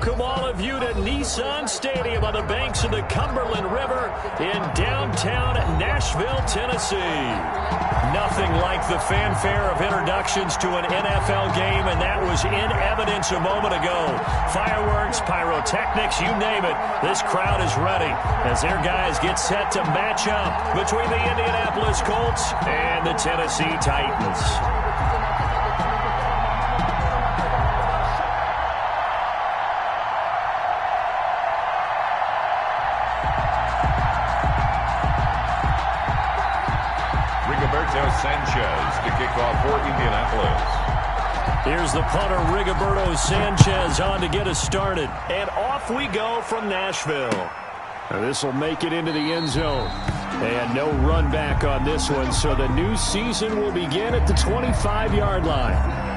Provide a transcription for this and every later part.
welcome all of you to Nissan Stadium on the banks of the Cumberland River in downtown Nashville, Tennessee. Nothing like the fanfare of introductions to an NFL game, and that was in evidence a moment ago. Fireworks, pyrotechnics, you name it. This crowd is ready as their guys get set to match up between the Indianapolis Colts and the Tennessee Titans. Sanchez to kick off for Indianapolis. Here's the punter, Rigoberto Sanchez, on to get us started. And off we go from Nashville. This will make it into the end zone. And no run back on this one, so the new season will begin at the 25-yard line.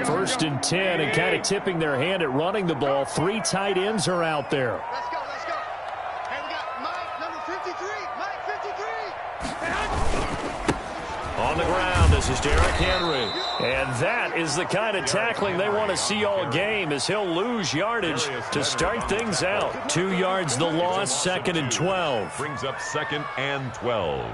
First and 10, and kind of tipping their hand at running the ball. Three tight ends are out there. Let's go, let's go. Hey, we got Mike, number 53. Mike, 53. On the ground, this is Derrick Henry. And that is the kind of tackling they want to see all game, as he'll lose yardage to start things out. 2 yards the loss, second and 12. Brings up second and 12.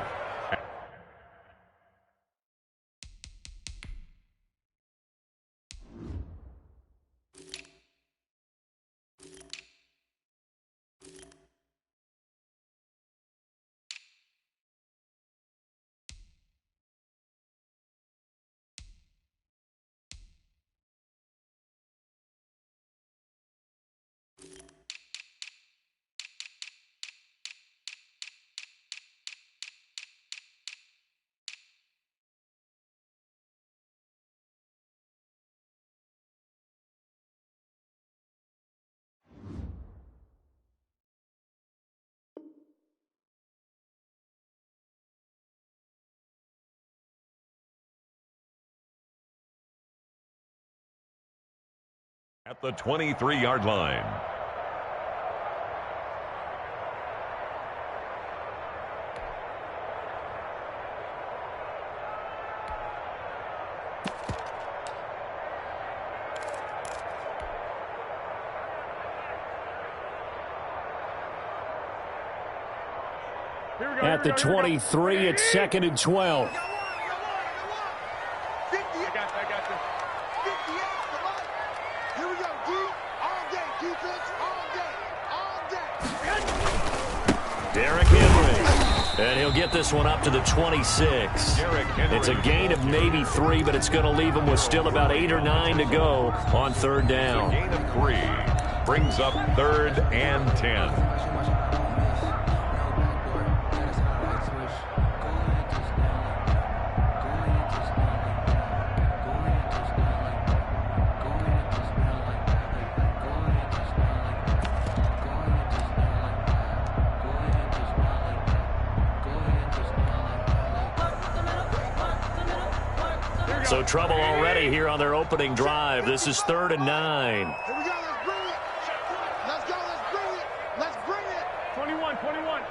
At the 23-yard line. At the 23, it's second and 12. Derrick Henry. And he'll get this one up to the 26. It's a gain of maybe 3, but it's going to leave him with still about 8 or 9 to go on third down. A gain of 3 brings up third and 10. So trouble already here on their opening drive. This is third and 9. Here we go. Let's bring it. Let's go. Let's bring it. Let's bring it. 21, 21.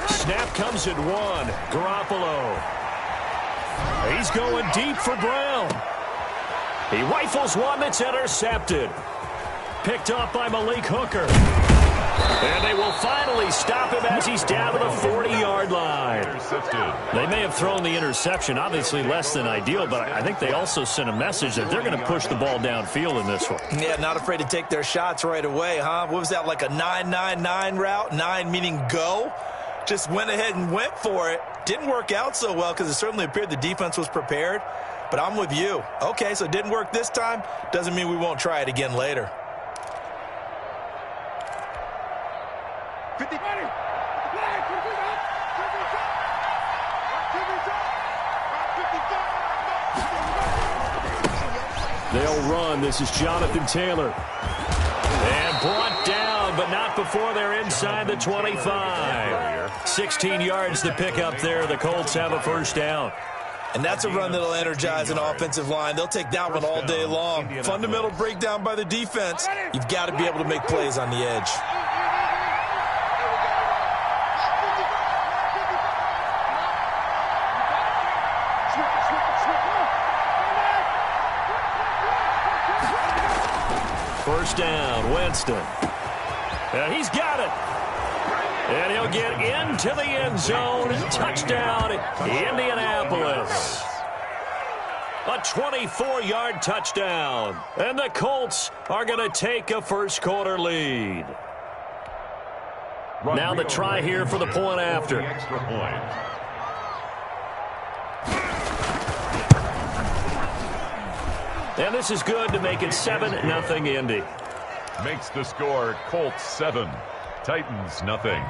Snap comes at 1. Garoppolo. He's going deep for Brown. He rifles one that's intercepted. Picked off by Malik Hooker. And they will finally stop him as he's down to the 40-yard line. They may have thrown the interception, obviously less than ideal, but I think they also sent a message that they're going to push the ball downfield in this one. Yeah, not afraid to take their shots right away, huh? What was that, like a 9-9-9 route? 9 meaning go? Just went ahead and went for it. Didn't work out so well because it certainly appeared the defense was prepared. But I'm with you. Okay, so it didn't work this time. Doesn't mean we won't try it again later. 50. They'll run. This is Jonathan Taylor. And brought down, but not before they're inside the 25. 16 yards to pick up there. The Colts have a first down. And that's a run that'll energize an offensive line. They'll take that one all day long. Fundamental breakdown by the defense. You've got to be able to make plays on the edge. First down, Winston. And he's got it. And he'll get into the end zone. Touchdown, Indianapolis. A 24-yard touchdown. And the Colts are going to take a first-quarter lead. Now the try here for the point after. Extra point. And this is good to make it 7-0 Indy. Makes the score Colts 7, Titans nothing.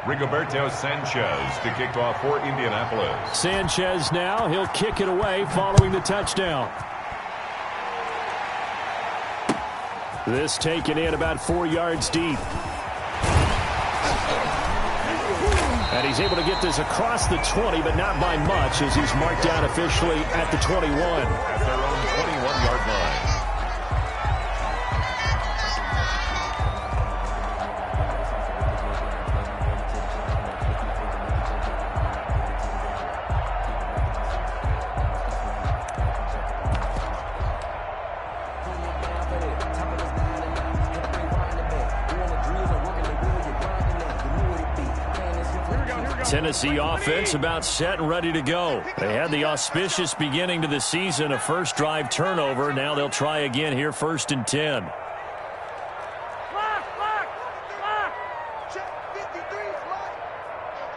Rigoberto Sanchez to kick off for Indianapolis. Sanchez now, he'll kick it away following the touchdown. This taken in about 4 yards deep. And he's able to get this across the 20, but not by much, as he's marked down officially at the 21. At their own 21-yard line. Tennessee offense about set and ready to go. They had the auspicious beginning to the season, a first drive turnover. Now they'll try again here, 1st and 10. Check 53,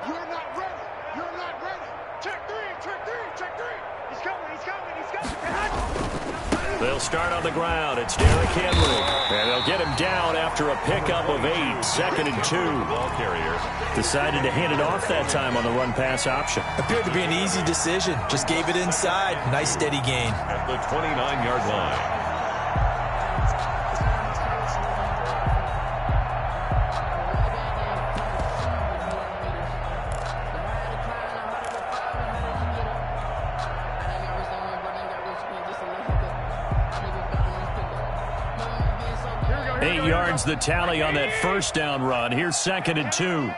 You're not ready. You're not ready. Check three. He's coming. They'll start on the ground. It's Derrick Henry. And they'll get him down after a pickup of 8. 2nd and 2. Ball carrier. Decided to hand it off that time on the run-pass option. Appeared to be an easy decision. Just gave it inside. Nice steady gain. At the 29-yard line. The tally on that first down run. Here's 2nd and 2. Hey,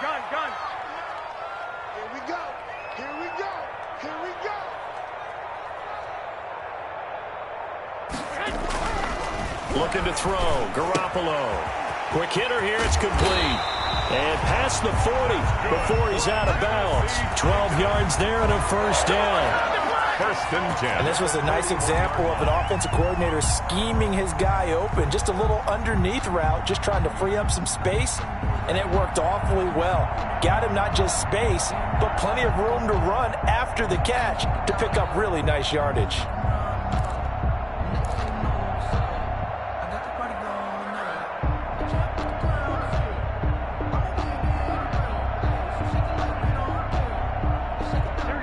gun. Here we go. Looking to throw. Garoppolo. Quick hitter here. It's complete. And past the 40 before he's out of bounds. 12 yards there and a first down. 1st and 10. And this was a nice example of an offensive coordinator scheming his guy open. Just a little underneath route, just trying to free up some space, and it worked awfully well. Got him not just space, but plenty of room to run after the catch to pick up really nice yardage.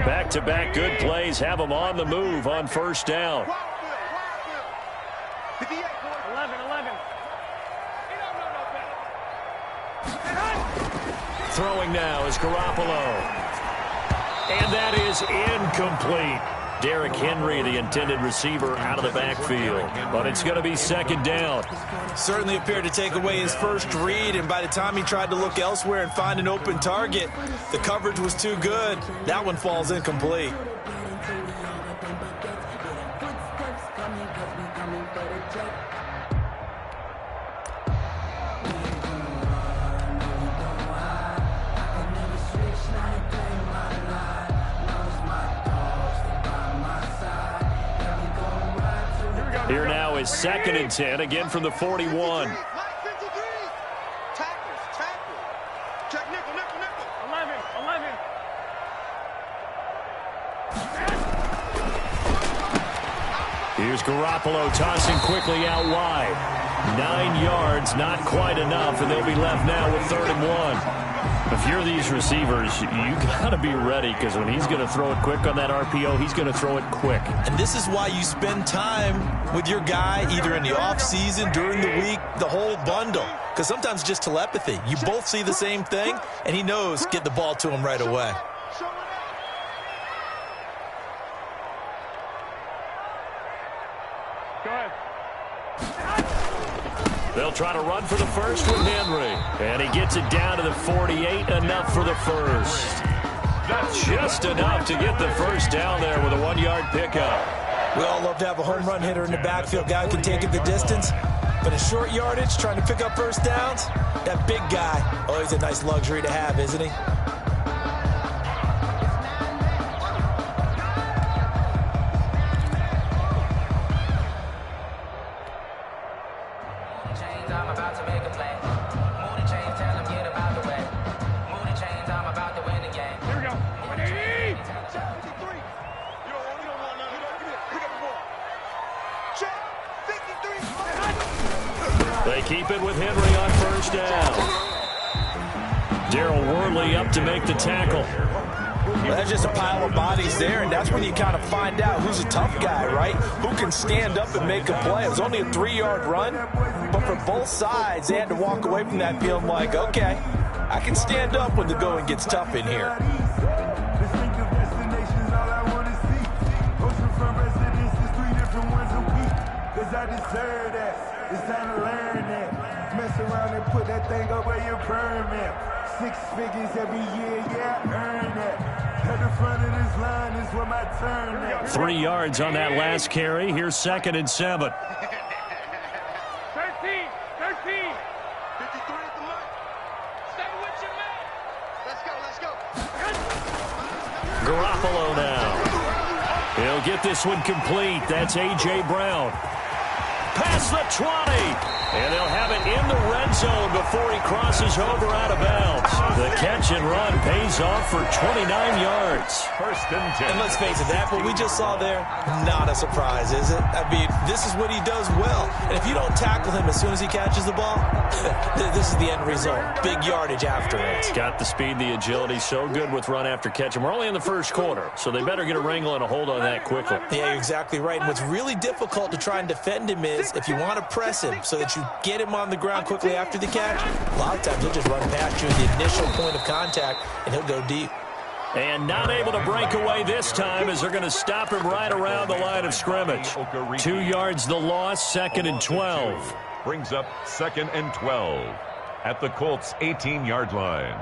Back-to-back good plays have them on the move on first down. 58, 11. Throwing now is Garoppolo. And that is incomplete. Derrick Henry, the intended receiver, out of the backfield. But it's going to be 2nd down. Certainly appeared to take away his first read, and by the time he tried to look elsewhere and find an open target, the coverage was too good. That one falls incomplete. Here now is 2nd and 10, again from the 41. 53. Tackle. Check nickel. 11. Here's Garoppolo tossing quickly out wide. 9 yards, not quite enough, and they'll be left now with 3rd and 1. If you're these receivers, you got to be ready, because when he's going to throw it quick on that RPO, he's going to throw it quick. And this is why you spend time with your guy either in the offseason, during the week, the whole bundle. Because sometimes it's just telepathy. You both see the same thing, and he knows get the ball to him right away. Go ahead. They'll try to run for the first with Henry. And he gets it down to the 48, enough for the first. That's just enough to get the first down there with a 1-yard pickup. We all love to have a home run hitter in the backfield. Guy who can take it the distance. But in short yardage, trying to pick up first downs, that big guy, always a nice luxury to have, isn't he? They keep it with Henry on first down. Darryl Worley up to make the tackle. Well, that's just a pile of bodies there, and that's when you kind of find out who's a tough guy, right? Who can stand up and make a play. It was only a 3-yard run, but for both sides, they had to walk away from that feeling like, okay, I can stand up when the going gets tough in here. I deserve that. It's time to learn that. Mess around and put that thing up where your permit. 6 figures every year, yeah, earn that. At the front of this line is where my turn at. 3 yards on that last carry. Here's 2nd and 7. 13. 53 at the mark. Stay with your man. Let's go. Garoppolo now. He'll get this one complete. That's A.J. Brown. Past the 20. And they'll have it in the red zone before he crosses over out of bounds. The catch and run pays off for 29 yards. 1st and 10. And let's face it, that what we just saw there, not a surprise, is it? I mean, this is what he does well. And if you don't tackle him as soon as he catches the ball, this is the end result. Big yardage after it. He's got the speed, the agility, so good with run after catch. And we're only in the first quarter, so they better get a wrangle and a hold on that quickly. Yeah, you're exactly right. And what's really difficult to try and defend him is if you want to press him so that you get him on the ground quickly after the catch, a lot of times he'll just run past you at the initial point of contact, and he'll go deep. And not able to break away this time as they're going to stop him right around the line of scrimmage. 2 yards the loss, 2nd and 12. Brings up 2nd and 12 at the Colts' 18-yard line.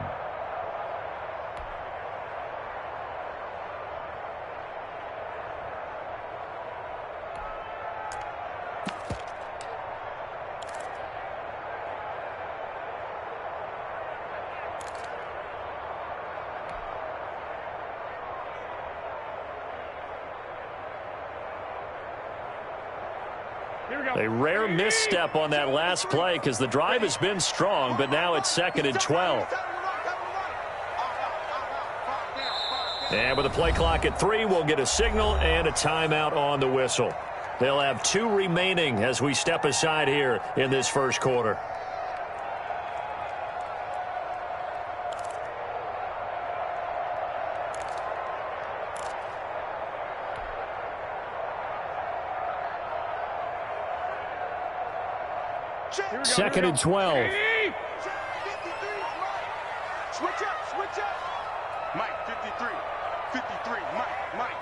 A rare misstep on that last play because the drive has been strong, but now it's 2nd and 12. And with the play clock at 3, we'll get a signal and a timeout on the whistle. They'll have 2 remaining as we step aside here in this first quarter. Second and 12. Switch up. Mike, 53. Mike.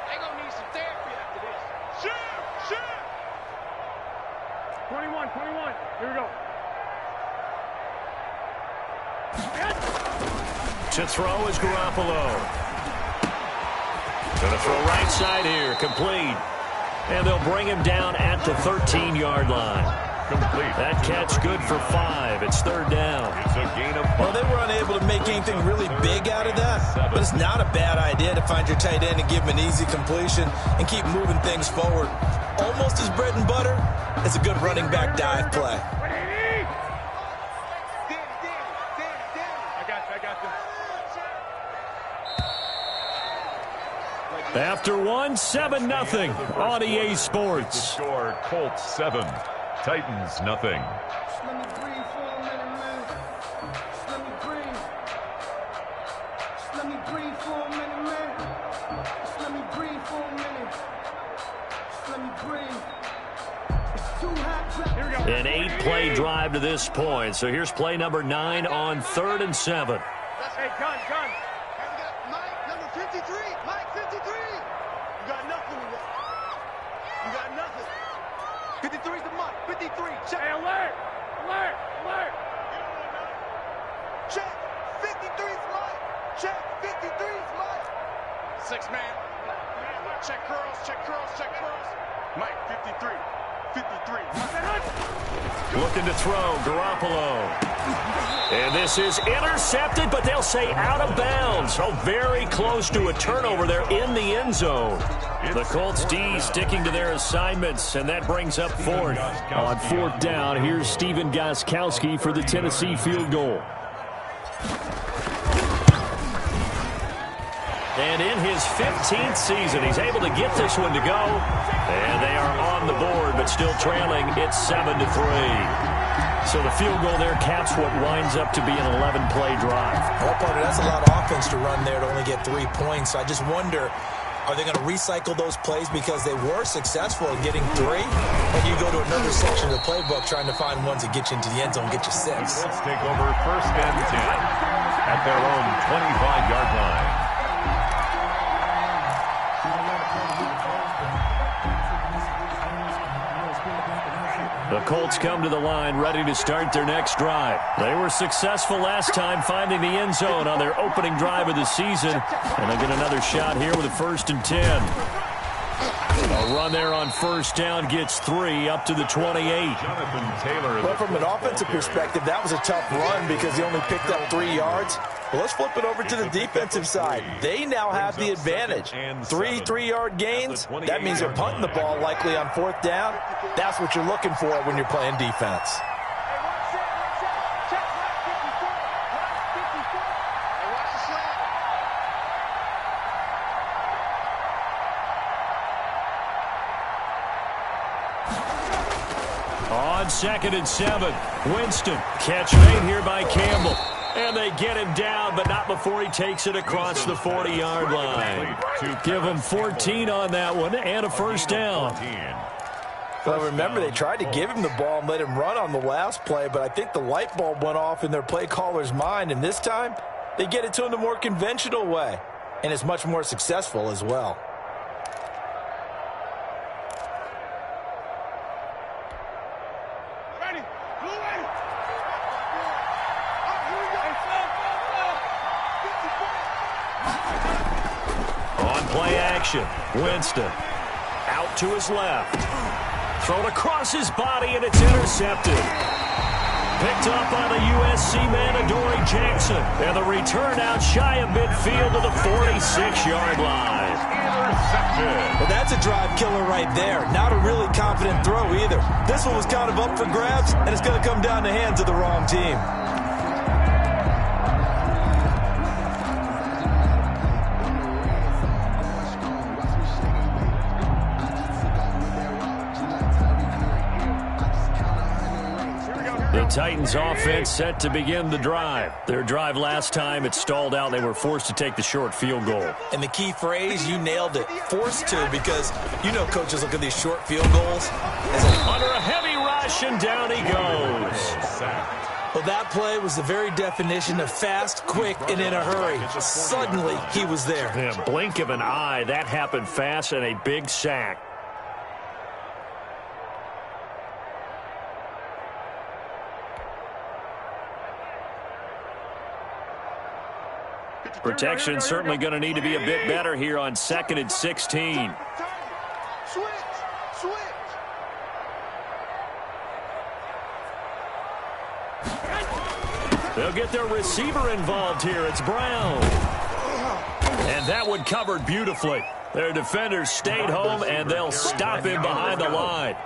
They gonna need some therapy after this. Shoot. 21. Here we go. To throw is Garoppolo. Gonna throw right side here, complete. And they'll bring him down at the 13-yard line. Complete. That catch good for 5. It's 3rd down. It's a gain of 5. Well, they were unable to make anything really big out of that, but it's not a bad idea to find your tight end and give him an easy completion and keep moving things forward. Almost as bread and butter as a good running back dive play. I got this. After 1, 7-0 on EA Sports. Score Colts 7, Titans 0. Let me breathe for a minute, man. Let me breathe. An 8-play drive to this point. So here's play number 9 on 3rd and 7. Hey, gun. Mike, number 53. Mike, 53. You got nothing to that. You got nothing. 53 is the Mike. 53. Check. Hey, alert. Check. 53 is Mike. Check. 53 is Mike. 6 man. Check curls. Mike, 53. 53. Looking to throw, Garoppolo. And this is intercepted, but they'll say out of bounds. So very close to a turnover there in the end zone. The Colts D sticking to their assignments, and that brings up 4th. On 4th down, here's Stephen Gostkowski for the Tennessee field goal. And in his 15th season, he's able to get this one to go. And they are on the board, but still trailing. It's 7-3. So the field goal there caps what winds up to be an 11-play drive. Well, partner, that's a lot of offense to run there to only get 3 points. I just wonder, are they going to recycle those plays because they were successful in getting 3? Or do you go to another section of the playbook trying to find ones that get you into the end zone and get you 6? Let's take over 1st and 10 at their own 25-yard line. The Colts come to the line ready to start their next drive. They were successful last time finding the end zone on their opening drive of the season. And they'll get another shot here with a 1st and 10. A run there on 1st down gets 3 up to the 28. Well, from an offensive perspective, that was a tough run because he only picked up 3 yards. Well, let's flip it over to the defensive side. They now have the advantage. 3 3-yard gains. That means they're punting the ball likely on 4th down. That's what you're looking for when you're playing defense. On 2nd and 7, Winston. Catch made here by Campbell. And they get him down, but not before he takes it across the 40-yard line. Give him 14 on that one and a 1st down. Well, remember, they tried to give him the ball and let him run on the last play, but I think the light bulb went off in their play caller's mind, and this time they get it to him the more conventional way, and it's much more successful as well. Winston out to his left. Thrown across his body, and it's intercepted. Picked up by the USC man, Adoree Jackson. And the return out shy of midfield to the 46-yard line. Intercepted. Well, that's a drive killer right there. Not a really confident throw either. This one was kind of up for grabs, and it's going to come down the hands of the wrong team. The Titans offense set to begin the drive. Their drive last time, it stalled out. They were forced to take the short field goal. And the key phrase, you nailed it, forced to, because you know coaches look at these short field goals. Under a heavy rush, and down he goes. Well, that play was the very definition of fast, quick, and in a hurry. Suddenly, he was there. Yeah, blink of an eye, that happened fast, and a big sack. Protection certainly going to need to be a bit better here on 2nd and 16. Switch. They'll get their receiver involved here. It's Brown. And that one covered beautifully. Their defenders stayed home, and they'll stop him behind the line.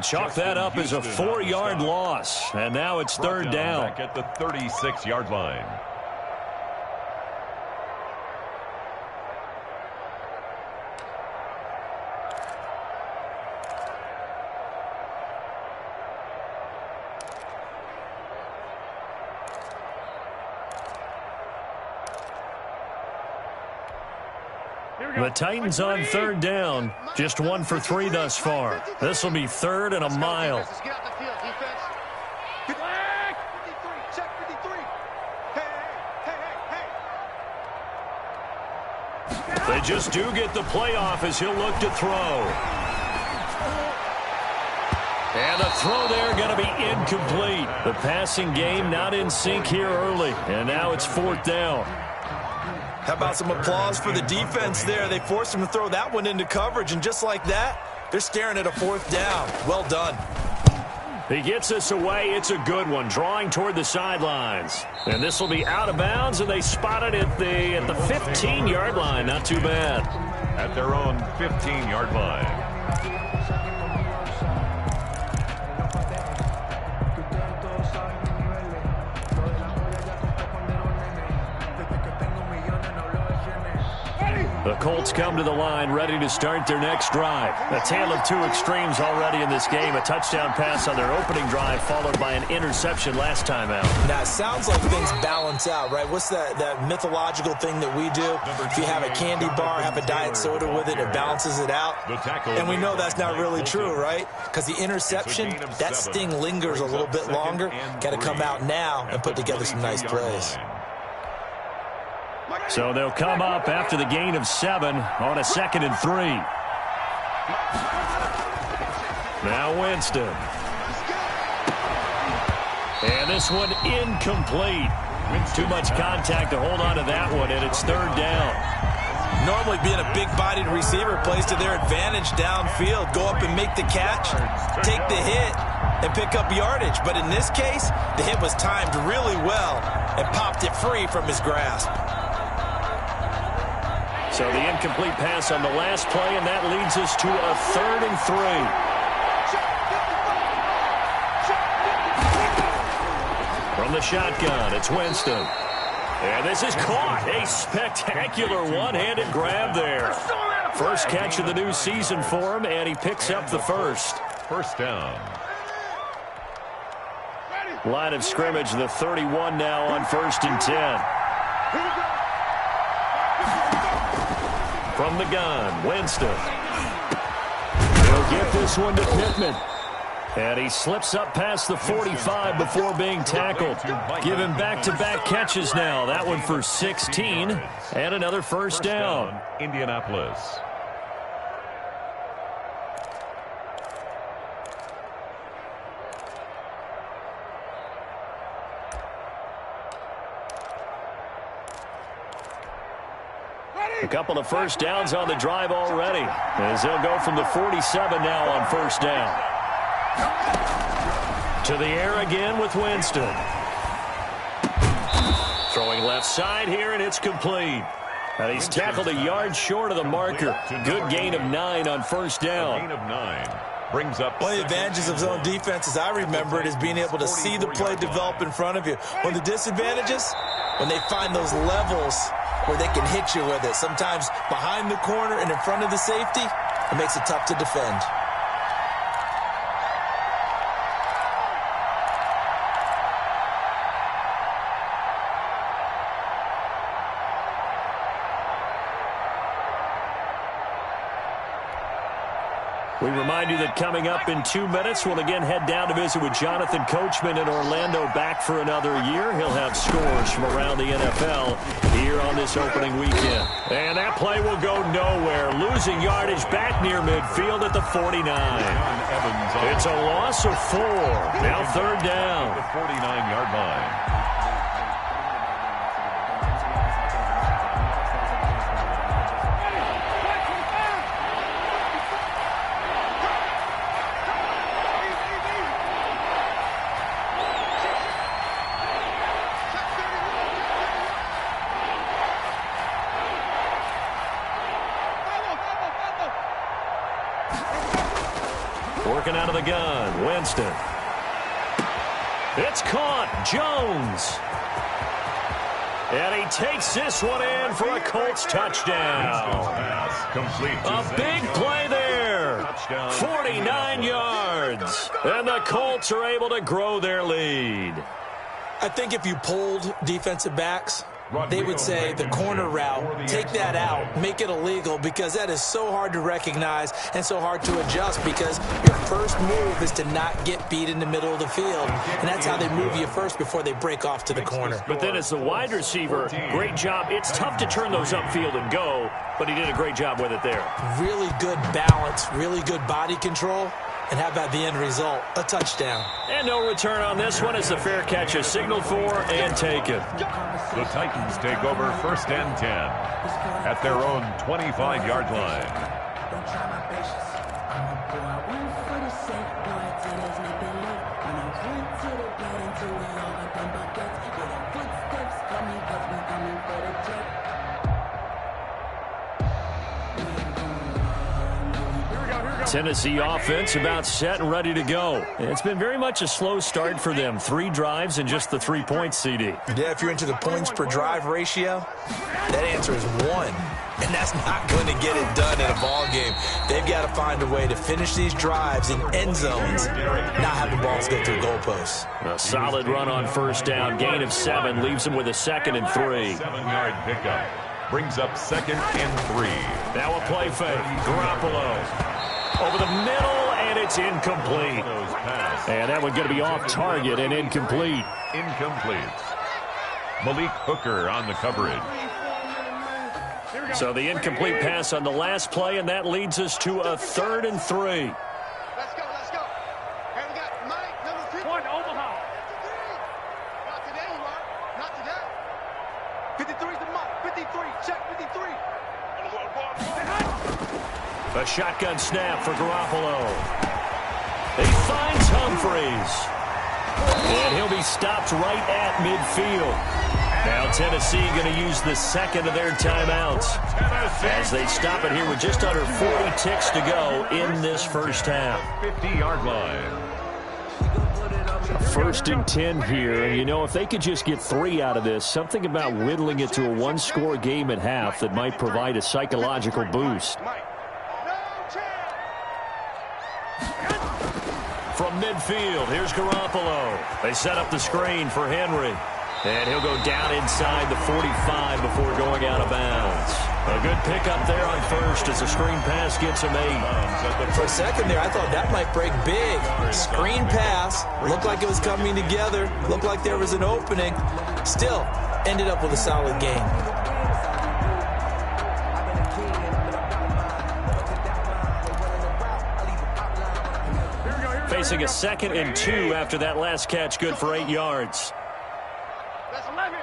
Chalk that up as a 4-yard loss. And now it's 3rd down. Back at the 36-yard line. The Titans on third down. Just 1 for 3 thus far. This will be 3rd and a mile. Let's get out the field, defense. 53, check 53. Hey. They just do get the playoff as he'll look to throw. And the throw there going to be incomplete. The passing game not in sync here early. And now it's 4th down. How about some applause for the defense there? They forced him to throw that one into coverage, and just like that, they're staring at a 4th down. Well done. He gets this away. It's a good one, drawing toward the sidelines. And this will be out of bounds, and they spot it at the 15-yard line. Not too bad. At their own 15-yard line. The Colts come to the line, ready to start their next drive. A tale of 2 extremes already in this game. A touchdown pass on their opening drive, followed by an interception last time out. Now, it sounds like things balance out, right? What's that mythological thing that we do? If you have a candy bar, have a diet soda with it, it balances it out. And we know that's not really true, right? Because the interception, that sting lingers a little bit longer. Got to come out now and put together some nice plays. So they'll come up after the gain of 7 on a 2nd and 3. Now Winston. And this one incomplete. Too much contact to hold on to that one, and it's 3rd down. Normally being a big-bodied receiver plays to their advantage downfield. Go up and make the catch, take the hit, and pick up yardage. But in this case, the hit was timed really well and popped it free from his grasp. So the incomplete pass on the last play, and that leads us to a 3rd and 3. From the shotgun, it's Winston. And this is caught. A spectacular one-handed grab there. First catch of the new season for him, and he picks up the first. First down. Line of scrimmage, the 31 now on 1st and 10. From the gun, Winston. He'll get this one to Pittman. And he slips up past the 45 before being tackled. Give him back-to-back catches now. That one for 16 and another first down. Indianapolis. A couple of first downs on the drive already, as they'll go from the 47 now on 1st down. To the air again with Winston. Throwing left side here, and it's complete. And he's tackled a yard short of the marker. Good gain of 9 on 1st down. Gain of 9 brings up. One of the advantages of zone defense, as I remember it, is being able to see the play develop in front of you. One of the disadvantages, when they find those levels where they can hit you with it. Sometimes behind the corner and in front of the safety, it makes it tough to defend. We remind you that coming up in 2 minutes, we'll again head down to visit with Jonathan Coachman in Orlando, back for another year. He'll have scores from around the NFL here on this opening weekend. And that play will go nowhere. Losing yardage back near midfield at the 49. It's a loss of 4. Now 3rd down. The 49-yard line. Working out of the gun, Winston. It's caught, Jones. And he takes this one in for a Colts touchdown. A big play there. 49 yards. And the Colts are able to grow their lead. I think if you polled defensive backs they would say the corner route, take that out, make it illegal, because that is so hard to recognize and so hard to adjust, because your first move is to not get beat in the middle of the field, and that's how they move you first before they break off to the corner. But then as the wide receiver, great job. It's tough to turn those upfield and go, but he did a great job with it there. Really good balance, really good body control. And how about the end result? A touchdown. And no return on this one as the fair catch is signaled for and taken. The Titans take over 1st and 10 at their own 25-yard line. Tennessee offense about set and ready to go. It's been very much a slow start for them. 3 drives and just the 3 points, CD. Yeah, if you're into the points per drive ratio, that answer is 1. And that's not going to get it done in a ball game. They've got to find a way to finish these drives in end zones, not having balls go through goalposts. A solid run on 1st down. Gain of 7 leaves them with a 2nd and 3. 7-yard pickup brings up 2nd and 3. Now a play fake. Garoppolo over the middle, and it's incomplete. And that one going to be off target and incomplete. Incomplete. Malik Hooker on the coverage. So the incomplete pass on the last play, and that leads us to a 3rd and 3. Let's go, let's go. And we got Mike, number 50. One, Omaha. 53. Not today, Mark. Not today. 53's the Mike. 53. Check 53. A shotgun snap for Garoppolo. He finds Humphries. And he'll be stopped right at midfield. Now Tennessee going to use the 2nd of their timeouts as they stop it here with just under 40 ticks to go in this first half. 50-yard line. 1st and 10 here, and you know, if they could just get 3 out of this, something about whittling it to a 1-score game at half that might provide a psychological boost. From midfield, here's Garoppolo. They set up the screen for Henry. And he'll go down inside the 45 before going out of bounds. A good pickup there on 1st as the screen pass gets him 8. For a second there, I thought that might break big. Screen pass, looked like it was coming together, looked like there was an opening. Still, ended up with a solid game. Facing a 2nd and 2 after that last catch, good for 8 yards. That's 11.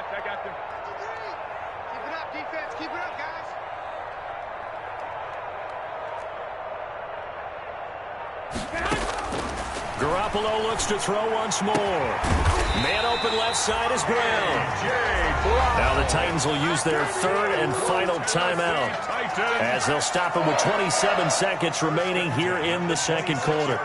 I got them. Keep it up, defense. Keep it up, guys. Garoppolo looks to throw once more. Man open left side is Brown. Now the Titans will use their 3rd and final timeout as they'll stop it with 27 seconds remaining here in the 2nd quarter.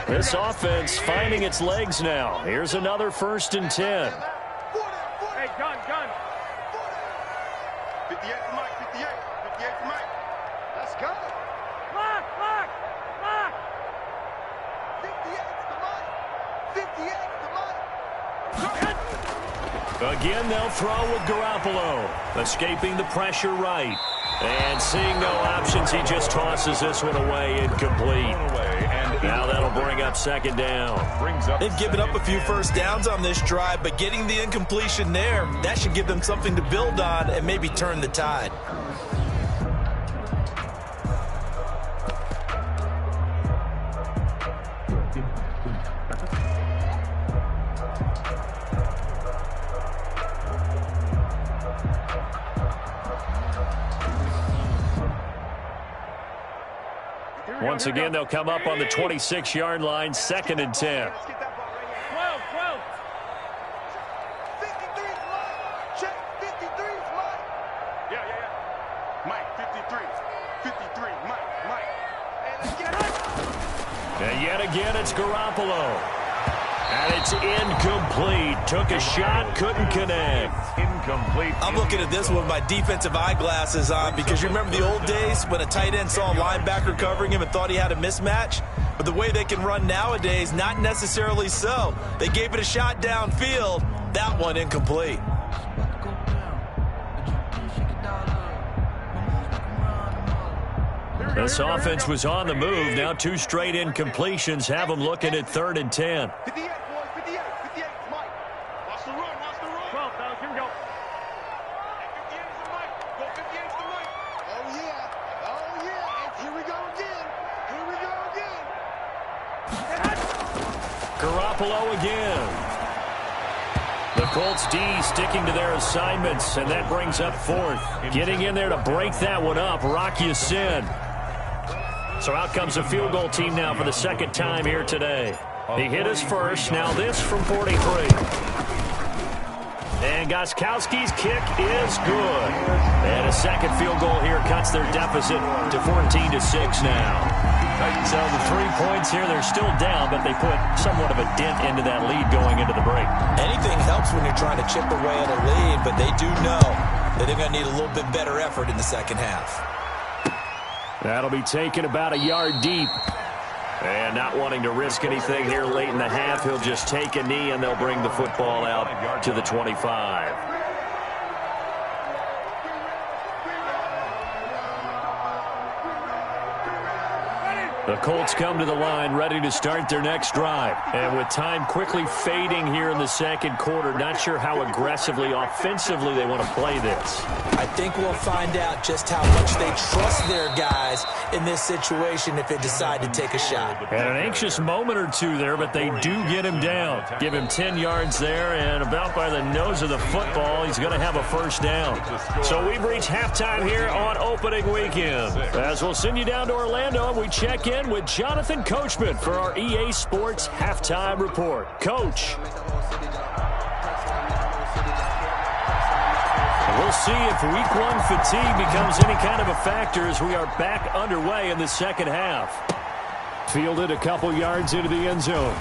This offense finding its legs now. Here's another 1st and 10. Hey, gun. 58 to Mike, 58 to Mike. Let's go. Lock. 58 to Mike. 58 to Mike. Again, they'll throw with Garoppolo. Escaping the pressure right. And seeing no options, he just tosses this one away, incomplete. Now that'll bring up 2nd down. They've given up a few 1st downs on this drive, but getting the incompletion there, that should give them something to build on and maybe turn the tide. Once again, they'll come up on the 26-yard line, 2nd and 10. 12. 53's Mike. Check 53's Mike. Yeah. Mike, 53. Mike. Hey, let's get it. And yet again, it's Garoppolo. And it's incomplete. Took a shot, couldn't connect. Incomplete. I'm looking at this one with my defensive eyeglasses on because you remember the old days when a tight end saw a linebacker covering him and thought he had a mismatch? But the way they can run nowadays, not necessarily so. They gave it a shot downfield. That one incomplete. This offense was on the move. Now 2 straight incompletions have them looking at 3rd and 10. 58, boys, 58, 58, Mike. Watch the run, watch the run. 12, fellas, here we go. 58 is the Mike. Go 58 is the Mike. Oh, yeah. Oh, yeah. And here we go again. Here we go again. Garoppolo again. The Colts D sticking to their assignments, and that brings up 4th. Getting in there to break that one up, Rocky Sin. So out comes a field goal team now for the 2nd time here today. He hit his first, now this from 43. And Gostkowski's kick is good. And a 2nd field goal here cuts their deficit to 14-6 now. So the 3 points here, they're still down, but they put somewhat of a dent into that lead going into the break. Anything helps when you're trying to chip away at a lead, but they do know that they're going to need a little bit better effort in the 2nd half. That'll be taken about a yard deep. And not wanting to risk anything here late in the half, he'll just take a knee, and they'll bring the football out to the 25. The Colts come to the line ready to start their next drive. And with time quickly fading here in the 2nd quarter, not sure how aggressively, offensively they want to play this. I think we'll find out just how much they trust their guys in this situation if they decide to take a shot. And an anxious moment or two there, but they do get him down. Give him 10 yards there, and about by the nose of the football, he's going to have a 1st down. So we've reached halftime here on opening weekend. As we'll send you down to Orlando, and we check in with Jonathan Coachman for our EA Sports Halftime Report. Coach. We'll see if Week 1 fatigue becomes any kind of a factor as we are back underway in the 2nd half. Fielded a couple yards into the end zone.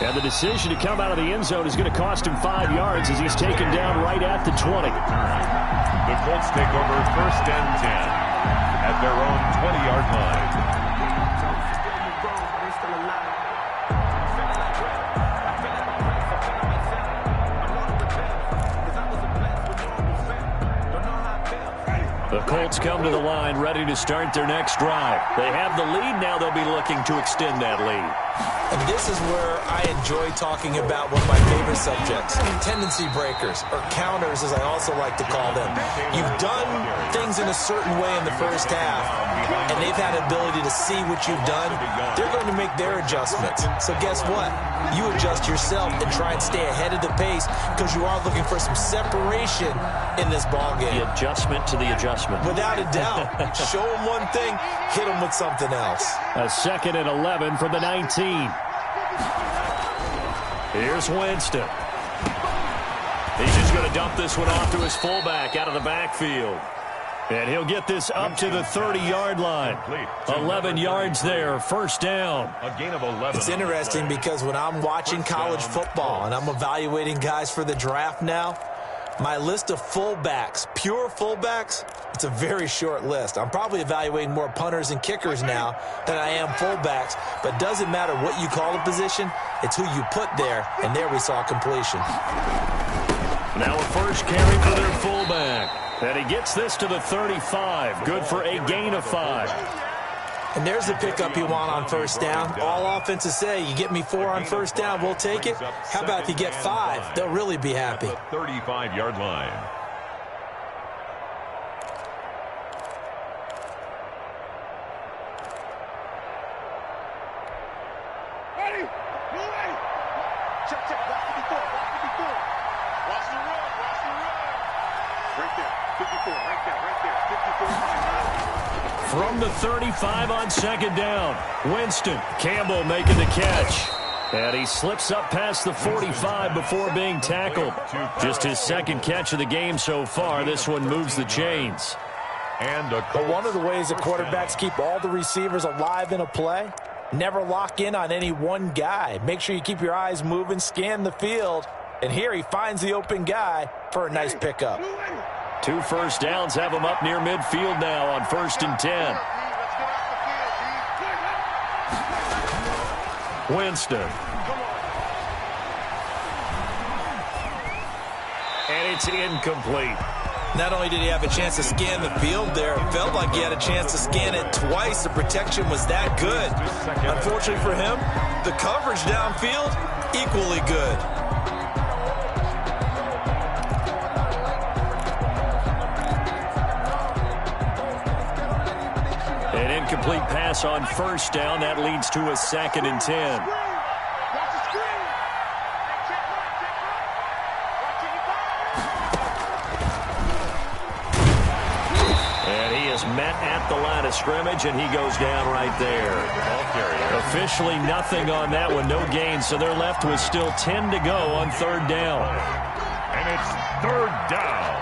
And the decision to come out of the end zone is going to cost him 5 yards as he's taken down right at the 20. The Colts take over 1st and 10 at their own 20-yard line. The Colts come to the line ready to start their next drive. They have the lead now. They'll be looking to extend that lead. And this is where I enjoy talking about one of my favorite subjects, tendency breakers, or counters as I also like to call them. You've done things in a certain way in the 1st half, and they've had an ability to see what you've done. They're going to make their adjustments. So guess what? You adjust yourself and try and stay ahead of the pace because you are looking for some separation in this ballgame. The adjustment to the adjustment. Without a doubt. Show them one thing, hit them with something else. A 2nd and 11 from the 19. Here's Winston. He's just going to dump this one off to his fullback out of the backfield. And he'll get this up to the 30-yard line. 11 yards there, 1st down. A gain of 11. It's interesting because when I'm watching college football and I'm evaluating guys for the draft now, my list of fullbacks, pure fullbacks, it's a very short list. I'm probably evaluating more punters and kickers now than I am fullbacks, but doesn't matter what you call a position, it's who you put there, and there we saw completion. Now a 1st carry for their fullback. And he gets this to the 35. Good for a gain of 5. And there's the pickup you want on 1st down. All offenses say, you get me 4 on 1st down, we'll take it. How about if you get 5? They'll really be happy. 35-yard line. Ready? Ready? Check, check. Watch the before. Watch the before. Watch the run. Watch the run. Right there. 54. Right there. Right there. 54. From the 35 on 2nd down. Winston. Campbell making the catch. And he slips up past the 45 before being tackled. Just his 2nd catch of the game so far. This one moves the chains. And But one of the ways that quarterbacks keep all the receivers alive in a play Never lock in on any one guy. Make sure you keep your eyes moving, scan the field. And here he finds the open guy for a nice pickup. 2 first downs have him up near midfield now on 1st and 10. Winston. And it's incomplete. Not only did he have a chance to scan the field there, it felt like he had a chance to scan it twice. The protection was that good. Unfortunately for him, the coverage downfield, equally good. An incomplete pass on 1st down. That leads to a 2nd and 10. Met at the line of scrimmage, and he goes down right there. Officially nothing on that one, no gain, so they're left with still 10 to go on 3rd down. And it's 3rd down.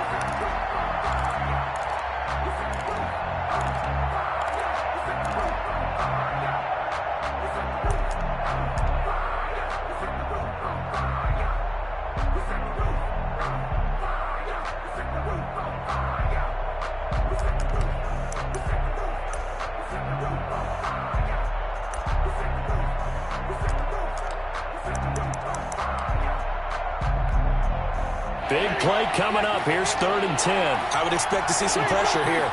Big play coming up. Here's 3rd and 10. I would expect to see some pressure here.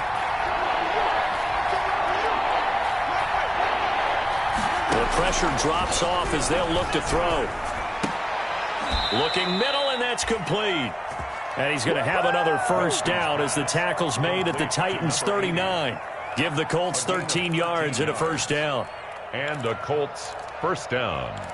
The pressure drops off as they'll look to throw. Looking middle, and that's complete. And he's going to have another 1st down as the tackle's made at the Titans' 39. Give the Colts 13 yards and a 1st down. And the Colts 1st down.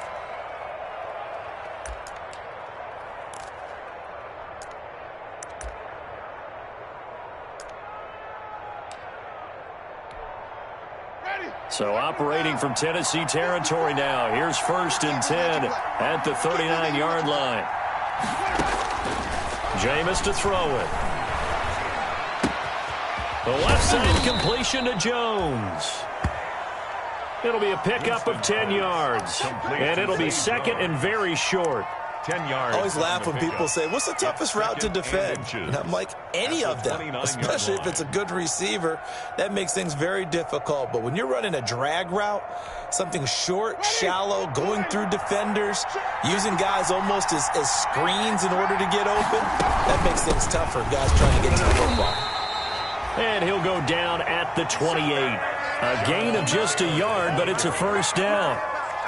So operating from Tennessee territory now. Here's 1st and 10 at the 39-yard line. Jameis to throw it. The left side completion to Jones. It'll be a pickup of 10 yards. And it'll be 2nd and very short. 10 yards. I always laugh when people say, what's the toughest route to defend? And I'm like, any of them, especially if it's a good receiver. That makes things very difficult. But when you're running a drag route, something short, shallow, going through defenders, using guys almost as screens in order to get open, that makes things tough for guys trying to get to the football. And he'll go down at the 28. A gain of just a yard, but it's a 1st down.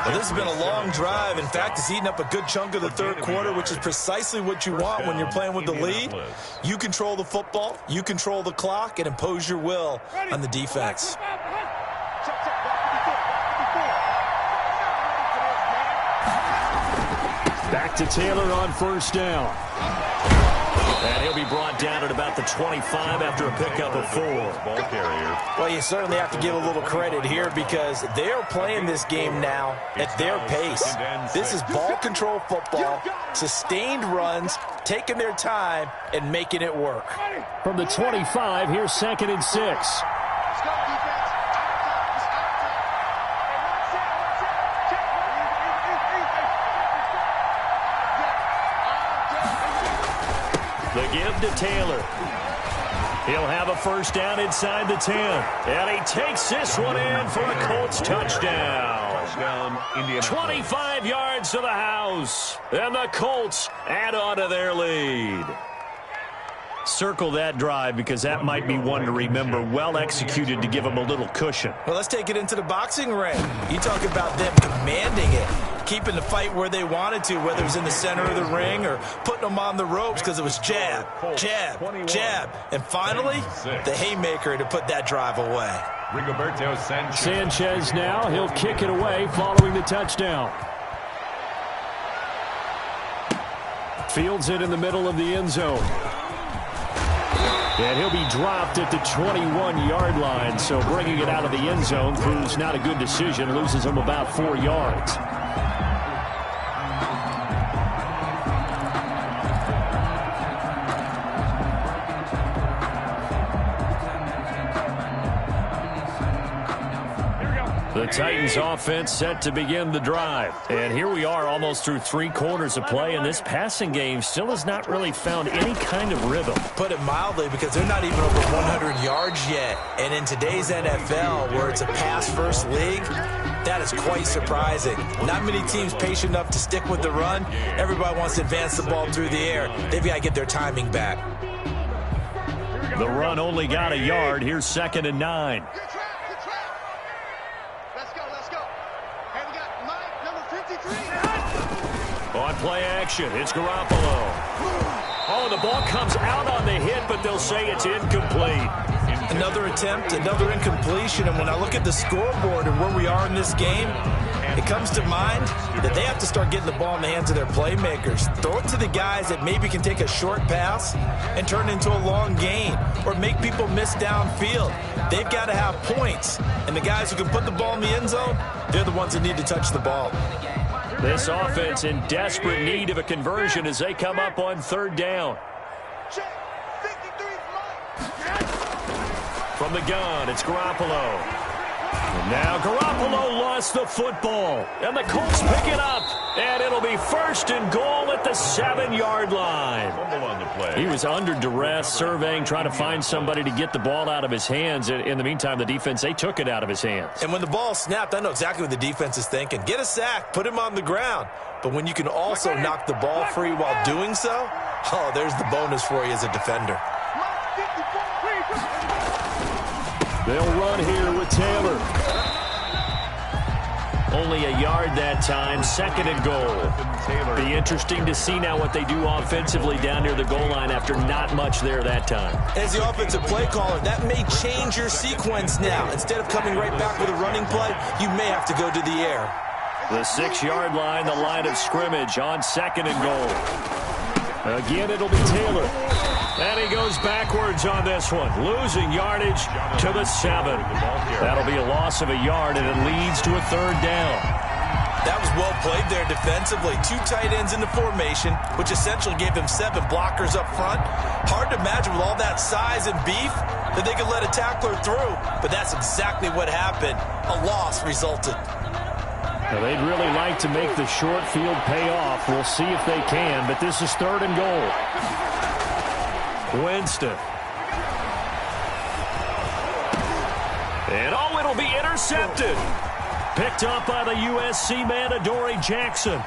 Well, this has been a long drive. In fact, it's eaten up a good chunk of the 3rd quarter, which is precisely what you want when you're playing with the lead. You control the football, you control the clock, and impose your will on the defense. Back to Taylor on 1st down. And he'll be brought down at about the 25 after a pickup of 4. Ball carrier. Well, you certainly have to give a little credit here because they're playing this game now at their pace. This is ball control football, sustained runs, taking their time, and making it work. From the 25, here's 2nd and 6. The give to Taylor. He'll have a 1st down inside the 10. And he takes this one in for a Colts touchdown. Touchdown, Indianapolis. 25 yards to the house. And the Colts add on to their lead. Circle that drive because that might be one to remember. Well executed to give them a little cushion. Well, let's take it into the boxing ring. You talk about them commanding it, keeping the fight where they wanted to, whether it was in the center of the ring or putting them on the ropes because it was jab, jab, jab. And finally, the haymaker to put that drive away. Rigoberto Sanchez. Sanchez now. He'll kick it away following the touchdown. Fields it in the middle of the end zone. And he'll be dropped at the 21-yard line, so bringing it out of the end zone proves not a good decision, loses him about 4 yards. The Titans offense set to begin the drive. And here we are almost through 3 quarters of play, and this passing game still has not really found any kind of rhythm. Put it mildly, because they're not even over 100 yards yet. And in today's NFL, where it's a pass-first league, that is quite surprising. Not many teams patient enough to stick with the run. Everybody wants to advance the ball through the air. They've got to get their timing back. The run only got a yard. Here's 2nd and 9. On play action, it's Garoppolo. Oh, the ball comes out on the hit, but they'll say it's incomplete. Another attempt, another incompletion, and when I look at the scoreboard and where we are in this game, it comes to mind that they have to start getting the ball in the hands of their playmakers. Throw it to the guys that maybe can take a short pass and turn it into a long gain or make people miss downfield. They've got to have points, and the guys who can put the ball in the end zone, they're the ones that need to touch the ball. This offense in desperate need of a conversion as they come up on 3rd down. From the gun, it's Garoppolo. And now Garoppolo lost the football. And the Colts pick it up. And it'll be 1st and goal at the 7-yard line. He was under duress, surveying, trying to find somebody to get the ball out of his hands. In the meantime, the defense, they took it out of his hands. And when the ball snapped, I know exactly what the defense is thinking. Get a sack, put him on the ground. But when you can also knock the ball free while doing so, oh, there's the bonus for you as a defender. They'll run here with Taylor. Only a yard that time, 2nd and goal. Be interesting to see now what they do offensively down near the goal line after not much there that time. As the offensive play caller, that may change your sequence now. Instead of coming right back with a running play, you may have to go to the air. The 6-yard line, the line of scrimmage on 2nd and goal. Again, it'll be Taylor. And he goes backwards on this one, losing yardage to the 7. That'll be a loss of a yard, and it leads to a 3rd down. That was well played there defensively. 2 tight ends in the formation, which essentially gave them 7 blockers up front. Hard to imagine with all that size and beef that they could let a tackler through, but that's exactly what happened. A loss resulted. Now, they'd really like to make the short field pay off. We'll see if they can, but this is 3rd and goal. Winston. And oh, it'll be intercepted. Picked up by the USC man, Adoree Jackson.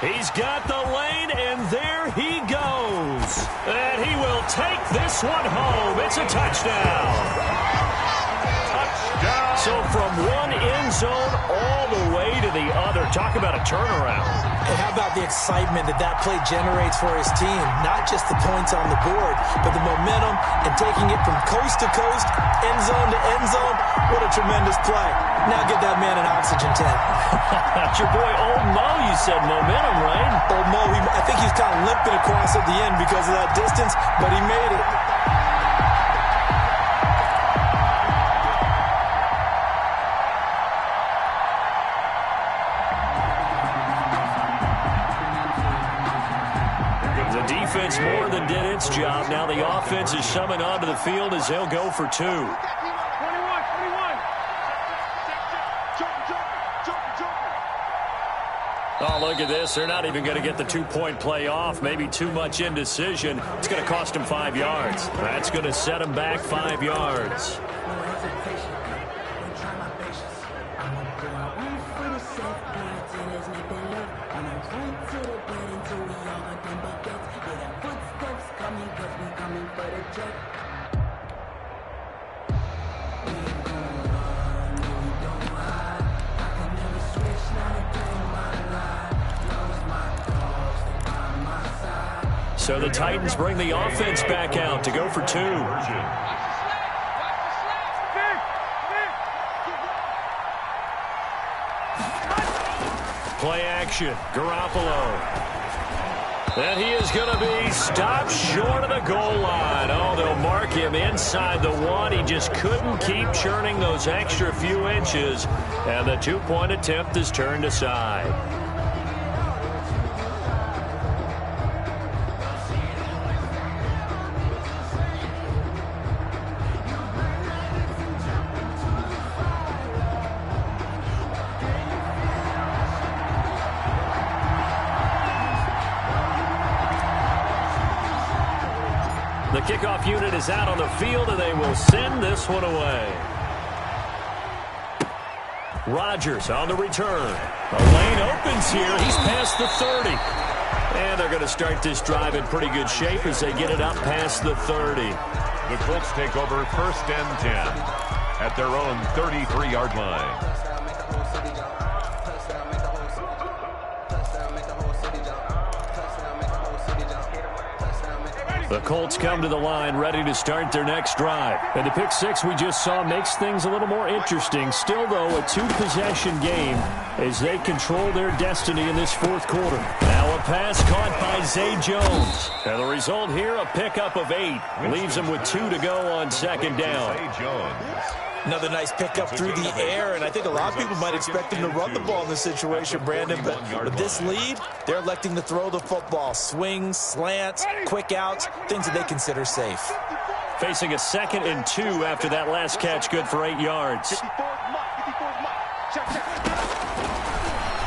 He's got the lane, and there he goes. And he will take this one home. It's a touchdown. So from one end zone all the way to the other. Talk about a turnaround. And how about the excitement that play generates for his team? Not just the points on the board, but the momentum and taking it from coast to coast, end zone to end zone. What a tremendous play. Now get that man an oxygen tank. That's your boy Old Mo, you said momentum, right? Old Mo, I think he's kind of limping across at the end because of that distance, but he made it. Defense more than did its job. Now the offense is summoned onto the field as they'll go for 2. Oh, look at this. They're not even going to get the 2-point play off. Maybe too much indecision. It's going to cost them 5 yards. That's going to set them back 5 yards. So the Titans bring the offense back out to go for 2. Play action, Garoppolo. And he is going to be stopped short of the goal line. Oh, they'll mark him inside the 1. He just couldn't keep churning those extra few inches. And the 2-point attempt is turned aside. The kickoff unit is out on the field, and they will send this one away. Rodgers on the return. The lane opens here. He's past the 30. And they're going to start this drive in pretty good shape as they get it up past the 30. The Colts take over 1st and 10 at their own 33-yard line. The Colts come to the line ready to start their next drive. And the pick six we just saw makes things a little more interesting. Still, though, a two-possession game as they control their destiny in this fourth quarter. Now a pass caught by Zay Jones. And the result here, a pickup of 8. Leaves them with 2 to go on second down. Zay Jones. Another nice pickup through the air, and I think a lot of people might expect him to run the ball in this situation, Brandon. But with this lead, they're electing to throw the football. Swings, slants, quick outs, things that they consider safe. Facing a 2nd and 2 after that last catch, good for 8 yards.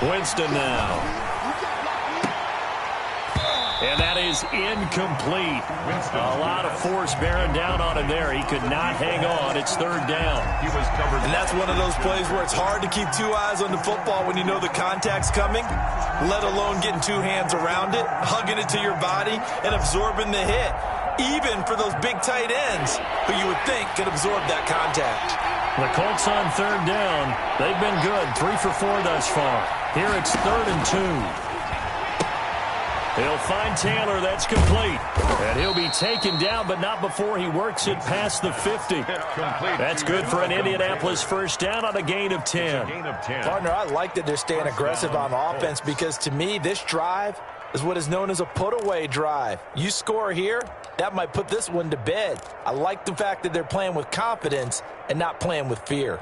Winston now. And that is incomplete. A lot of force bearing down on him there. He could not hang on. It's 3rd down. He was covered. And that's one of those plays where it's hard to keep 2 eyes on the football when you know the contact's coming, let alone getting 2 hands around it, hugging it to your body, and absorbing the hit, even for those big tight ends who you would think could absorb that contact. The Colts on 3rd down. They've been good. 3 for 4 thus far. Here it's 3rd and 2. He'll find Taylor. That's complete. And he'll be taken down, but not before he works it past the 50. That's good for an Indianapolis first down on a gain of 10. Partner, I like that they're staying aggressive on offense because, to me, this drive is what is known as a put-away drive. You score here, that might put this one to bed. I like the fact that they're playing with confidence and not playing with fear.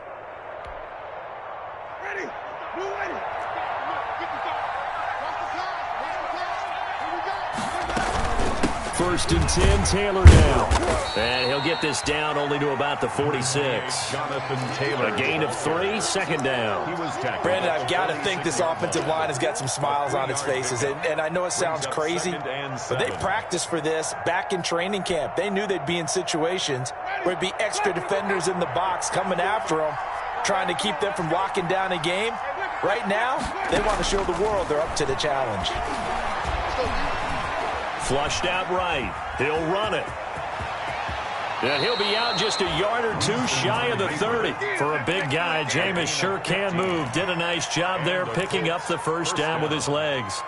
First and 10, Taylor now. And he'll get this down only to about the 46. Jonathan Taylor. A gain of 3, 2nd down. He was tackled. Brandon, I've got to think this offensive line has got some smiles on its faces. And I know it sounds crazy, but they practiced for this back in training camp. They knew they'd be in situations where it'd be extra defenders in the box coming after them, trying to keep them from locking down a game. Right now, they want to show the world they're up to the challenge. Flushed out right. He'll run it. And he'll be out just a yard or 2 shy of the 30. For a big guy, Jameis sure can move. Did a nice job there picking up the first down with his legs.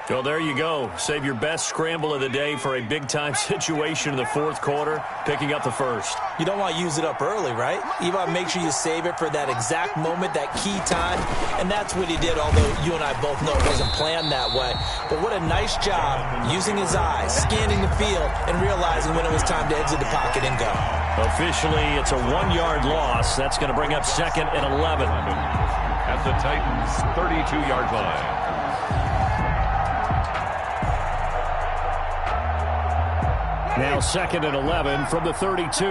Well, there you go. Save your best scramble of the day for a big-time situation in the fourth quarter, picking up the first. You don't want to use it up early, right? You want to make sure you save it for that exact moment, that key time, and that's what he did, although you and I both know it wasn't planned that way. But what a nice job using his eyes, scanning the field, and realizing when it was time to exit the pocket and go. Officially, it's a 1-yard loss. That's going to bring up 2nd and 11. At the Titans' 32-yard line. Now 2nd and 11 from the 32.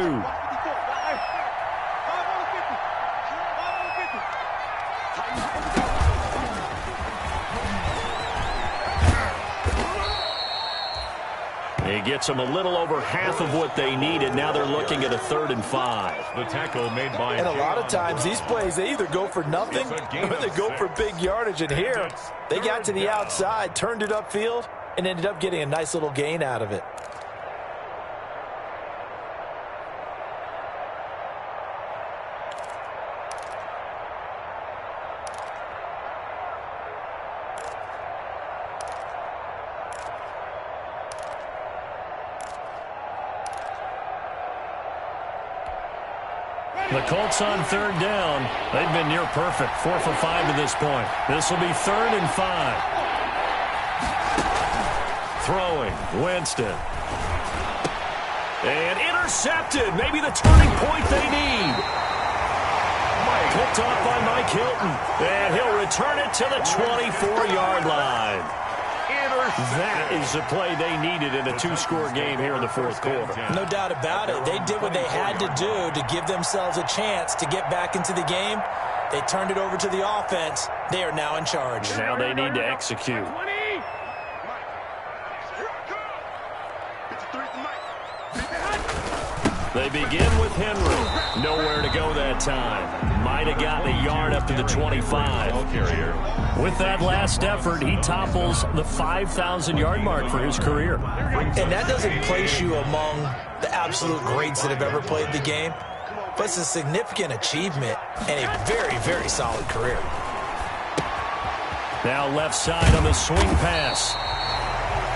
He gets them a little over half of what they needed. Now they're looking at a 3rd and 5. The tackle made by... And a lot of times these plays, they either go for nothing or they go for big yardage. And here, they got to the outside, turned it upfield, and ended up getting a nice little gain out of it. The Colts on 3rd down. They've been near perfect. 4 for 5 to this point. This will be 3rd and 5. Throwing. Winston. And intercepted. Maybe the turning point they need. Picked off by Mike Hilton. And he'll return it to the 24-yard line. That is the play they needed in a 2-score game here in the fourth quarter. No doubt about it. They did what they had to do to give themselves a chance to get back into the game. They turned it over to the offense. They are now in charge. Now they need to execute. They begin with Henry. Nowhere to go that time. Might have gotten a yard up to the 25. With that last effort, he topples the 5,000-yard mark for his career. And that doesn't place you among the absolute greats that have ever played the game, but it's a significant achievement and a very, very solid career. Now left side on the swing pass.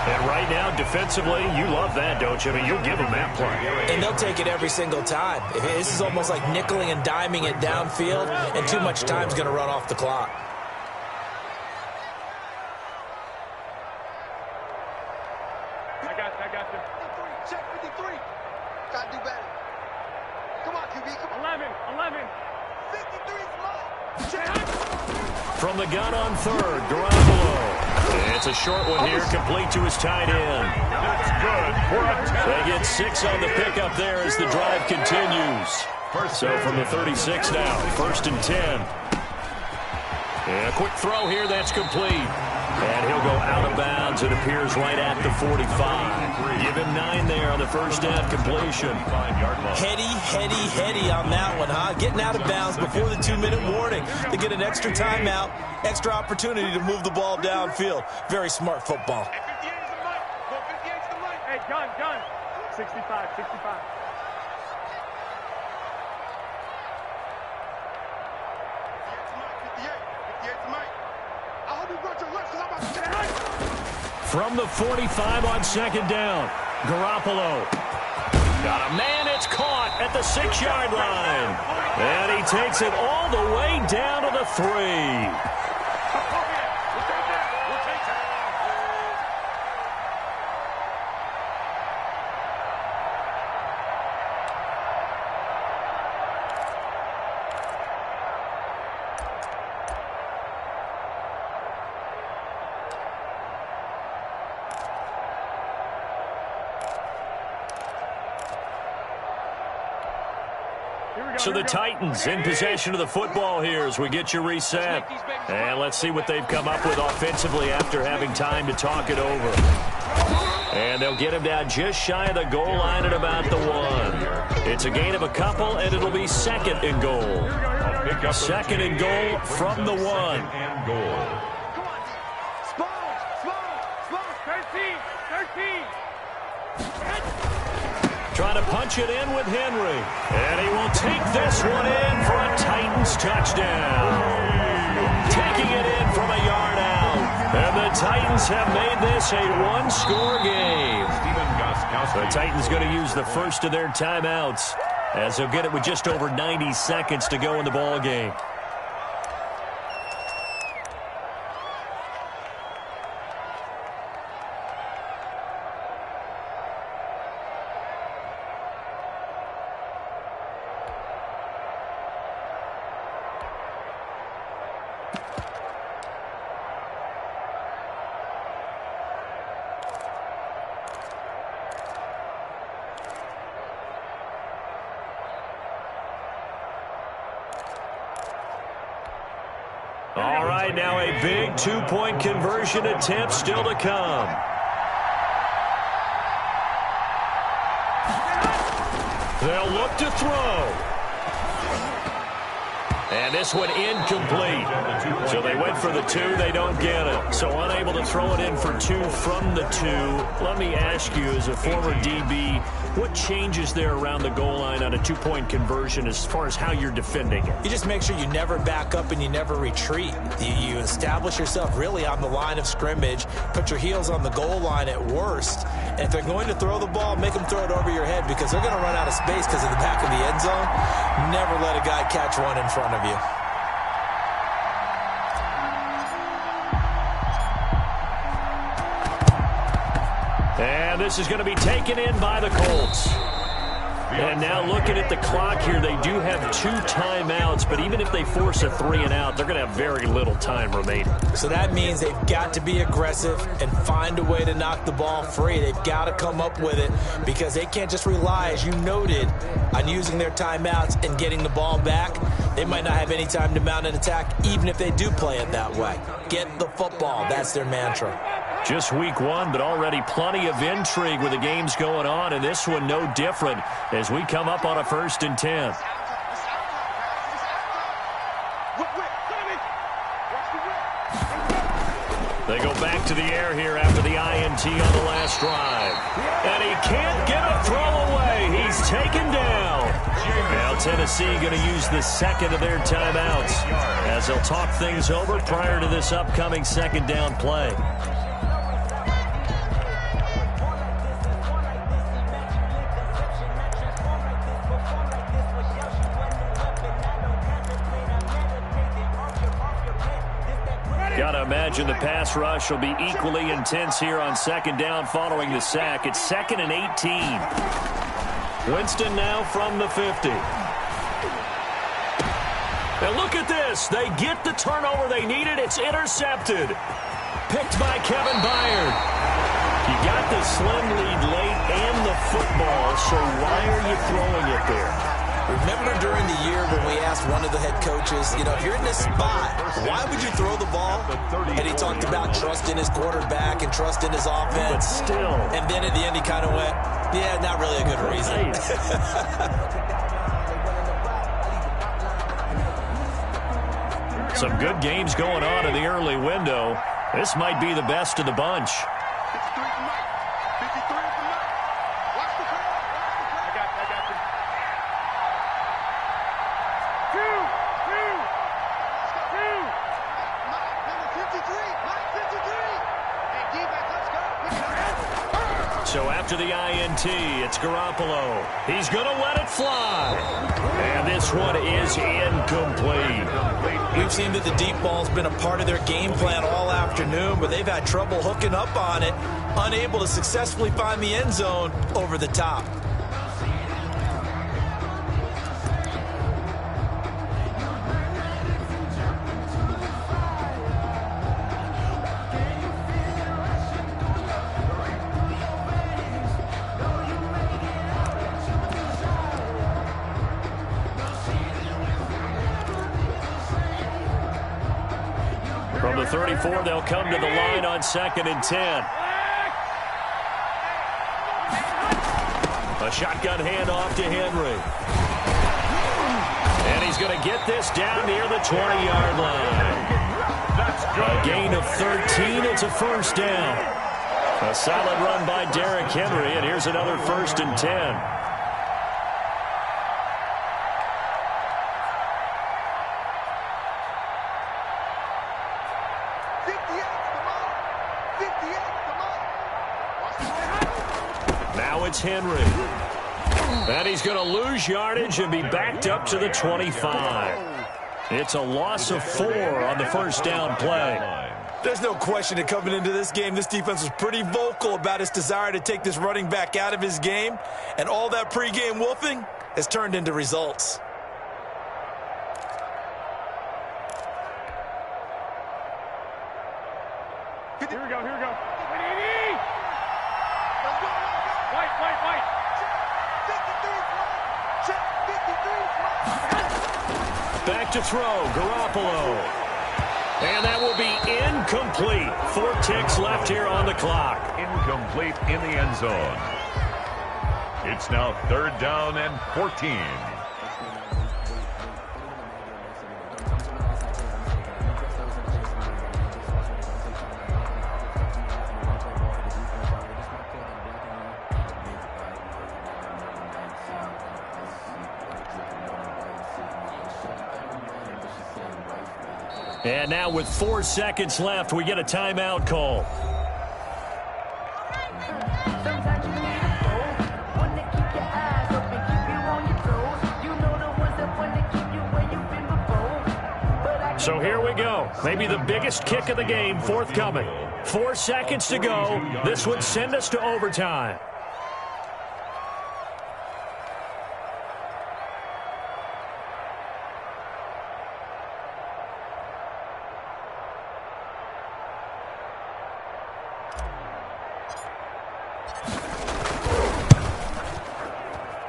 And right now, defensively, you love that, don't you? I mean, you'll give them that play. And they'll take it every single time. This is almost like nickeling and diming it downfield, and too much time's going to run off the clock. I got you. 53, check 53. Got to do better. Come on, QB, come on. 11. 53 is mine. Check. From the gun on third, Garoppolo. It's a short one here, complete to his tight end. That's good for a 10. They get 6 on the pickup there as the drive continues. So from the 36 now, 1st and 10. And a quick throw here, that's complete. And he'll go out of bounds. It appears right at the 45. Give him 9 there on the first down completion. Heady on that one, huh? Getting out of bounds before the 2-minute warning. They get an extra timeout, extra opportunity to move the ball downfield. Very smart football. Hey, 58 is the mic. Go, 58 is the mic. Hey, gun. 65. 58's the mic. I hope you brought your lips, because I'm about to get it. From the 45 on 2nd down, Garoppolo. Got a man, it's caught at the 6-yard line. And he takes it all the way down to the 3. So the Titans in possession of the football here as we get you reset. And let's see what they've come up with offensively after having time to talk it over. And they'll get him down just shy of the goal line at about the 1. It's a gain of a couple, and it'll be 2nd and goal. 2nd and goal from the 1. Come on, Small. 13. Trying to punch it in with Henry. And he will take this one in for a Titans touchdown. Taking it in from a yard out. And the Titans have made this a 1-score game. The Titans going to use the first of their timeouts as they'll get it with just over 90 seconds to go in the ball game. All right, now a big 2-point conversion attempt still to come. They'll look to throw. And this one incomplete. So they went for the 2. They don't get it. So unable to throw it in for 2 from the 2. Let me ask you, as a former DB, what changes there around the goal line on a 2-point conversion as far as how you're defending it? You just make sure you never back up and you never retreat. You establish yourself really on the line of scrimmage, put your heels on the goal line at worst, and if they're going to throw the ball, make them throw it over your head because they're going to run out of space because of the back of the end zone. Never let a guy catch one in front of you. And this is going to be taken in by the Colts. And now looking at the clock here, they do have 2 timeouts, but even if they force a 3 and out, they're going to have very little time remaining. So that means they've got to be aggressive and find a way to knock the ball free. They've got to come up with it because they can't just rely, as you noted, on using their timeouts and getting the ball back. They might not have any time to mount an attack, even if they do play it that way. Get the football. That's their mantra. Just week 1, but already plenty of intrigue with the games going on, and this one no different as we come up on a 1st and 10. They go back to the air here after the INT on the last drive. And he can't get a throw away. He's taken down. Now Tennessee going to use the second of their timeouts as they'll talk things over prior to this upcoming 2nd down play. Got to imagine the pass rush will be equally intense here on 2nd down following the sack. It's 2nd and 18. Winston now from the 50. And look at this. They get the turnover they needed. It's intercepted. Picked by Kevin Byard. You got the slim lead late and the football, so why are you throwing it there? Remember during the year when we asked one of the head coaches, you know, if you're in this spot, why would you throw the ball? And he talked about trusting his quarterback and trusting his offense. But still. And then at the end he kind of went, yeah, not really a good reason. Some good games going on in the early window. This might be the best of the bunch. So after the INT, it's Garoppolo. He's going to let it fly. And this one is incomplete. We've seen that the deep ball's been a part of their game plan all afternoon, but they've had trouble hooking up on it, unable to successfully find the end zone over the top. From the 34, they'll come to the line on 2nd and 10. A shotgun handoff to Henry. And he's going to get this down near the 20-yard line. A gain of 13. It's a 1st down. A solid run by Derrick Henry, and here's another 1st and 10. Now it's Henry. And he's going to lose yardage and be backed up to the 25. It's a loss of 4 on the 1st down play. There's no question that coming into this game, this defense was pretty vocal about its desire to take this running back out of his game. And all that pregame wolfing has turned into results. Here we go, here we go. White. Back to throw, Garoppolo. And that will be incomplete. 4 ticks left here on the clock. Incomplete in the end zone. It's now 3rd down and 14. And now with 4 seconds left, we get a timeout call. So here we go. Maybe the biggest kick of the game forthcoming. 4 seconds to go. This would send us to overtime.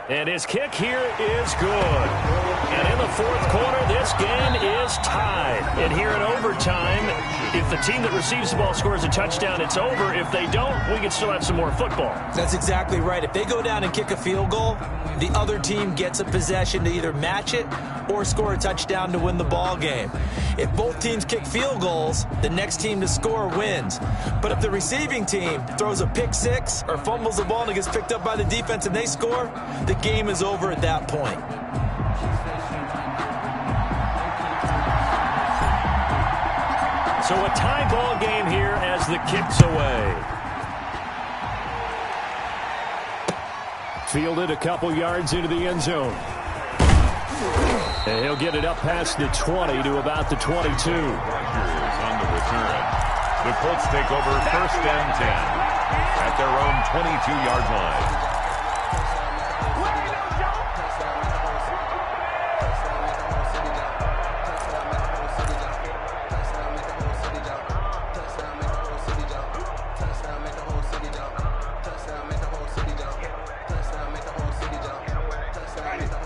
And his kick here is good. And in the 4th quarter, this game is tied. And here in overtime, if the team that receives the ball scores a touchdown, it's over. If they don't, we can still have some more football. That's exactly right. If they go down and kick a field goal, the other team gets a possession to either match it or score a touchdown to win the ball game. If both teams kick field goals, the next team to score wins. But if the receiving team throws a pick six or fumbles the ball and it gets picked up by the defense and they score, the game is over at that point. So a tie ball game here as the kick's away. Fielded a couple yards into the end zone. And he'll get it up past the 20 to about the 22. Pressure is on the return. The Colts take over 1st and 10 at their own 22-yard line.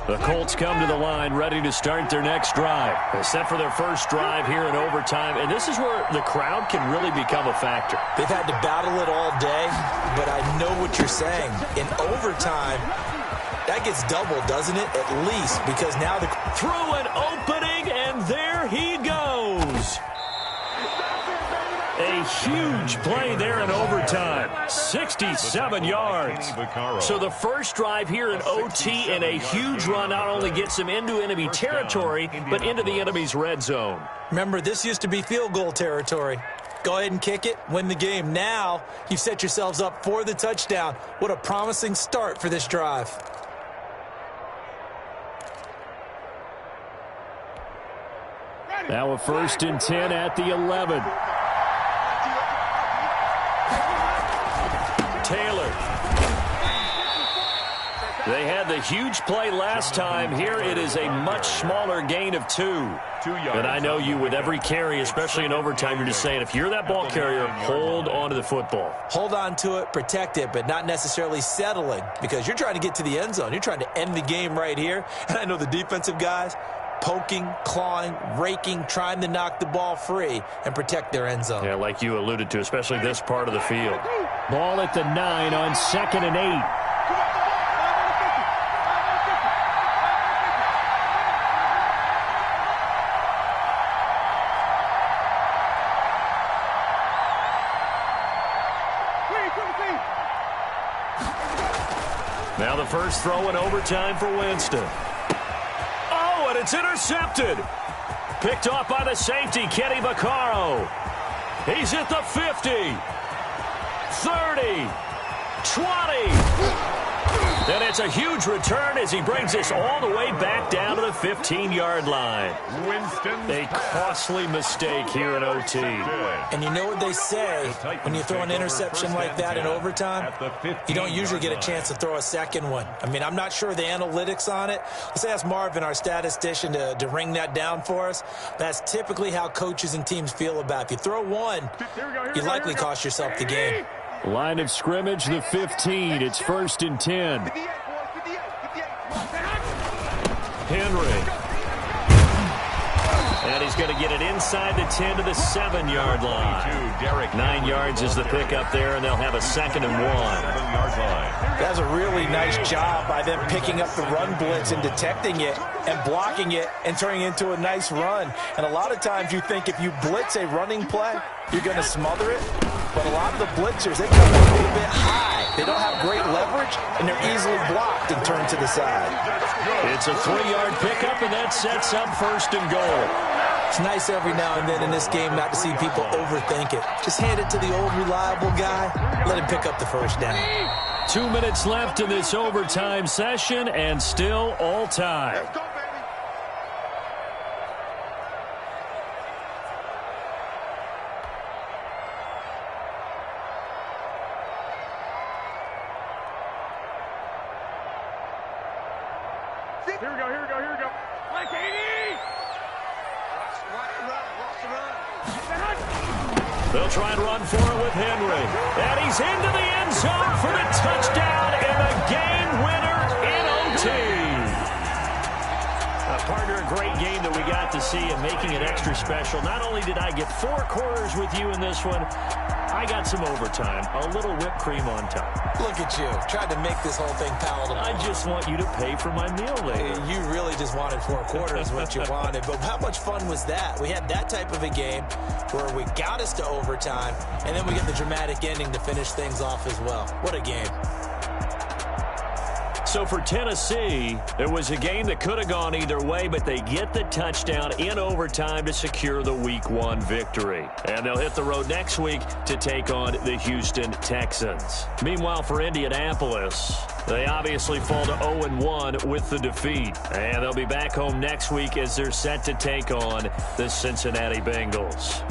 The Colts come to the line ready to start their next drive. They're set for their first drive here in overtime, and this is where the crowd can really become a factor. They've had to battle it all day, but I know what you're saying. In overtime, that gets doubled, doesn't it? At least, because now the... Through an opening, and there he goes. A huge play there in overtime. 67 yards. So the first drive here in OT and a huge run not only gets them into enemy territory, but into the enemy's red zone. Remember, this used to be field goal territory. Go ahead and kick it, win the game. Now you've set yourselves up for the touchdown. What a promising start for this drive. Now a 1st and 10 at the 11. Taylor. They had the huge play last time. Here it is a much smaller gain of 2. And I know you with every carry, especially in overtime, you're just saying if you're that ball carrier, hold on to the football. Hold on to it, protect it, but not necessarily settling because you're trying to get to the end zone. You're trying to end the game right here. And I know the defensive guys poking, clawing, raking, trying to knock the ball free and protect their end zone. Yeah, like you alluded to, especially this part of the field. Ball at the 9 on 2nd and 8. Now the first throw in overtime for Winston. Oh, and it's intercepted. Picked off by the safety, Kenny Vaccaro. He's at the 50, 30, 20. And it's a huge return as he brings us all the way back down to the 15-yard line. Winston, a costly mistake here in OT. And you know what they say, when you throw an interception like that in overtime, you don't usually get a chance to throw a second one. I mean, I'm not sure the analytics on it. Let's ask Marvin, our statistician, to ring that down for us. That's typically how coaches and teams feel about it. If you throw one, you likely cost yourself the game. Line of scrimmage, the 15. It's 1st and 10. Henry. And he's going to get it inside the 10 to the 7-yard line. 9 yards is the pickup there, and they'll have a 2nd and 1. That's a really nice job by them picking up the run blitz and detecting it and blocking it and turning it into a nice run. And a lot of times you think if you blitz a running play, you're going to smother it. But a lot of the blitzers, they come a little bit high. They don't have great leverage, and they're easily blocked and turned to the side. It's a 3-yard pickup, and that sets up 1st and goal. It's nice every now and then in this game not to see people overthink it. Just hand it to the old reliable guy. Let him pick up the first down. 2 minutes left in this overtime session, and still all time. Here we go. Like 80! They'll try and run for it with Henry. And he's into the end zone for the touchdown and a game winner in OT. Partner, a great game that we got to see. Tennessee, and making it extra special. Not only did I get 4 quarters with you in this one, I got some overtime, a little whipped cream on top. Look at you, tried to make this whole thing palatable. I just want you to pay for my meal later. You really just wanted 4 quarters, what you wanted. But how much fun was that? We had that type of a game where we got us to overtime, and then we get the dramatic ending to finish things off as well. What a game. So for Tennessee, it was a game that could have gone either way, but they get the touchdown in overtime to secure the Week 1 victory. And they'll hit the road next week to take on the Houston Texans. Meanwhile, for Indianapolis, they obviously fall to 0-1 with the defeat. And they'll be back home next week as they're set to take on the Cincinnati Bengals.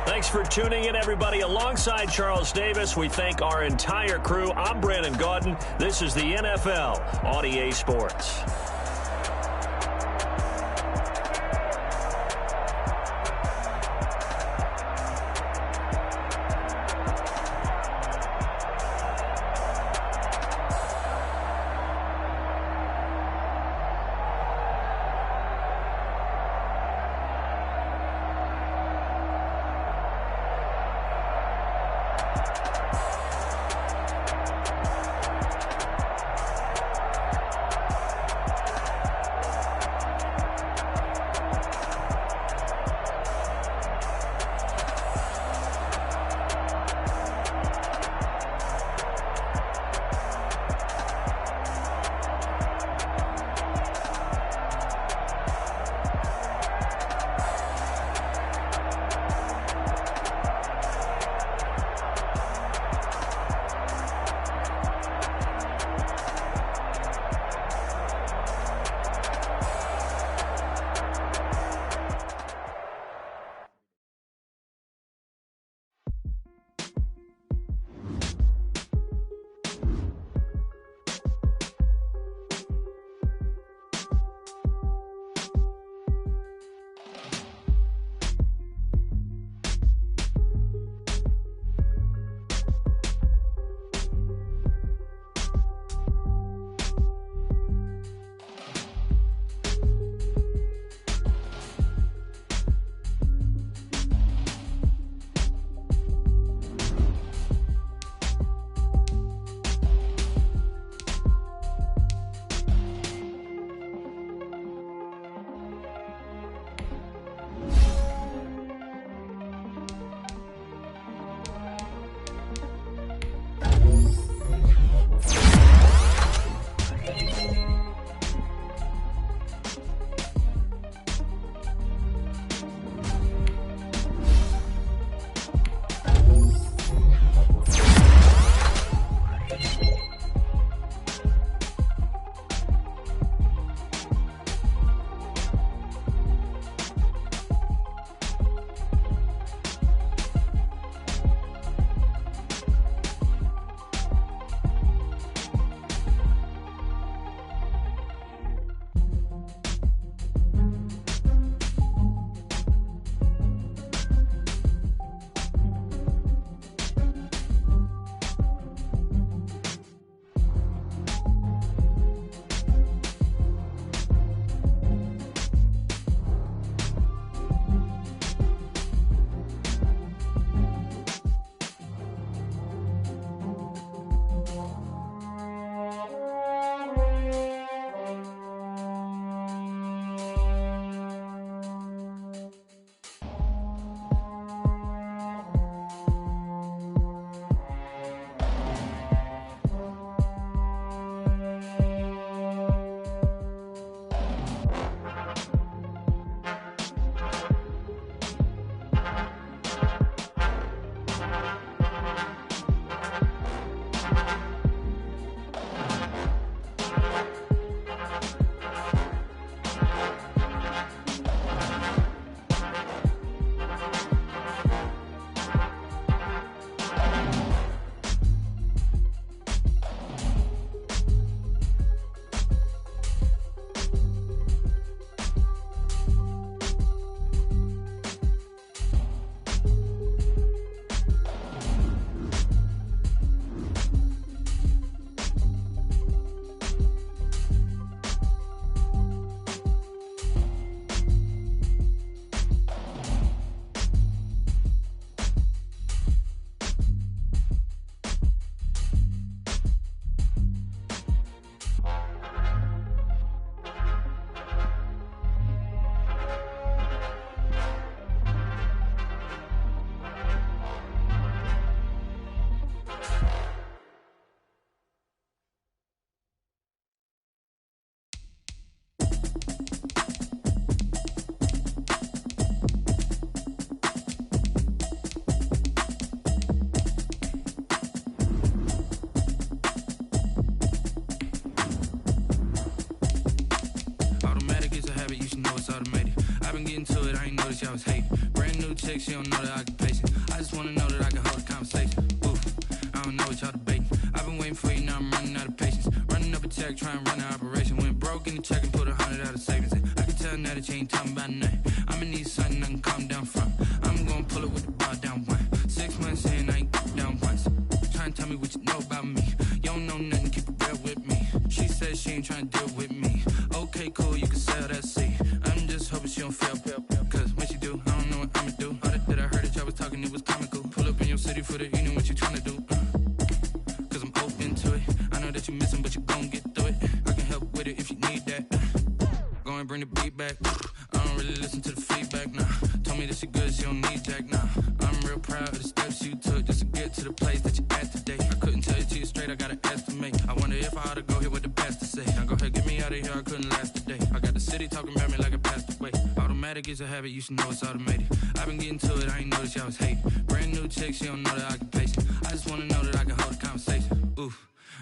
Thanks for tuning in, everybody. Alongside Charles Davis, we thank our entire crew. I'm Brandon Gaudin. This is the NFL on EA Sports. chick, she don't know that I can pace it. I just wanna know that I can hold a conversation. Ooh, I don't know what y'all debating. I've been waiting for you, now I'm running out of patience. Running up a check, trying to run an operation. Went broke in the check and put 100 out of savings in. I can tell now that you ain't talking about nothing. I'ma need something I can calm down from. I'm gonna pull it with the bar down one. 6 months in, I ain't down once. Trying to tell me what you know about me. You don't know nothing, keep it real with me. She says she ain't trying to deal with me. Okay, cool, you can sell that seat. I'm just hoping she don't fail. Cause when she do, I don't know what I'ma do. All that I heard that y'all was talking, it was comical. Pull up in your city for the evening, what you tryna do? Cause I'm open to it. I know that you missing, but you gon' get through it. I can help with it if you need that. Go and bring the beat back. I don't really listen to the feedback, nah. Told me that she good, she don't need jack, nah. I'm real proud of the steps you took just to get to the place that you at today. I couldn't tell you to you straight, I gotta estimate. I wonder if I ought to go here with the best to say. Now go ahead, get me out of here, I couldn't last today. I got the city talking about me like I passed away. Automatic is a habit, you should know it's automated. I've been getting to it, I ain't noticed y'all was hating. Brand new chick, she don't know that I can pace it. I just wanna know that I can hold a conversation. Ooh,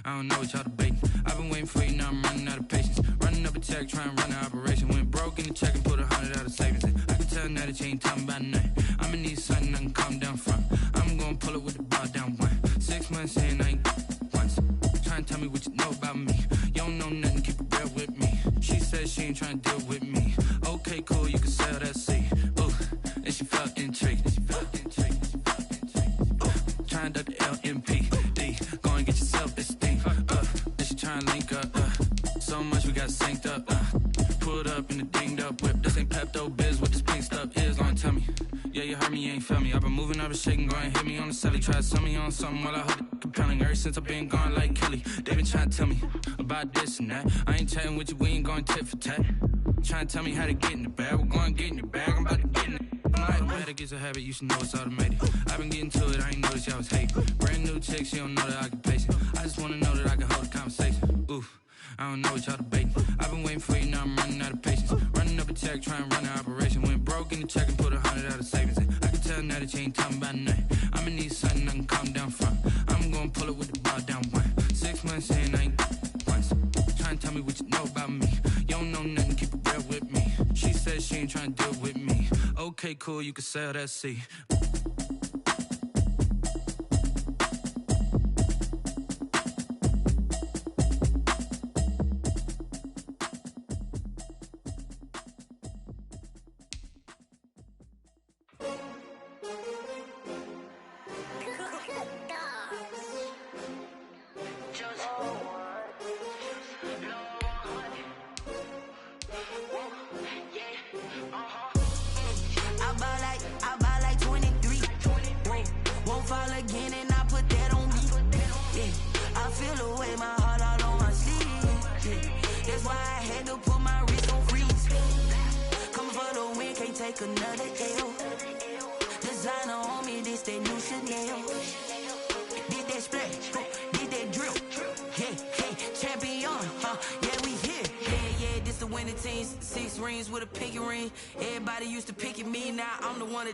I don't know what y'all debating. I've been waiting for you, now I'm running out of patience. Running up a check, trying to run an operation. Went broke in the check and put 100 out of savings in. I can tell now that you ain't talking about nothing. I'ma need something I can calm down from. I'm gonna pull it with the bar down one. 6 months in, I ain't once. Trying to tell me what you know about me. You don't know nothing, keep it real with me. She says she ain't trying to deal with me. Okay, cool, you can sell that seat. Ooh, and she felt intrigued. Trying to duck the LMPD. Go and get yourself this thing. And she trying to link up. So much we got synced up. Pulled up in the dinged up whip. This ain't Pepto-Biz, what this pink stuff is. Long tell me. Yeah, you heard me, you ain't felt me. I've been moving, I've been shaking, go and hit me on the celly. Try to sell me on something while I hold it compelling. Ever since I've been gone like Kelly, they been trying to tell me about this and that. I ain't chatting with you, we ain't going tit for tat. Trying to tell me how to get in the bag. We're going to get in the bag, I'm about to get in it. Automatic is a habit, you should know it's automated. I've been getting to it, I ain't noticed y'all was hating. Brand new chick, she don't know that I can pace it. I just wanna know that I can hold a conversation. Ooh, I don't know what y'all debating. I've been waiting for you, now I'm running out of patience. Running up a check, trying to run an operation. Went broke in the check and put 100 out of savings in. I can tell now that you ain't talking about nothing. I'ma need something I can calm down from. I'm gonna pull it with the bar down one. 6 months in, I ain't once. Trying to tell me what you know about me. You don't know nothing, keep it real with me. She says she ain't trying to deal with me. Okay, cool, you can sell that seat.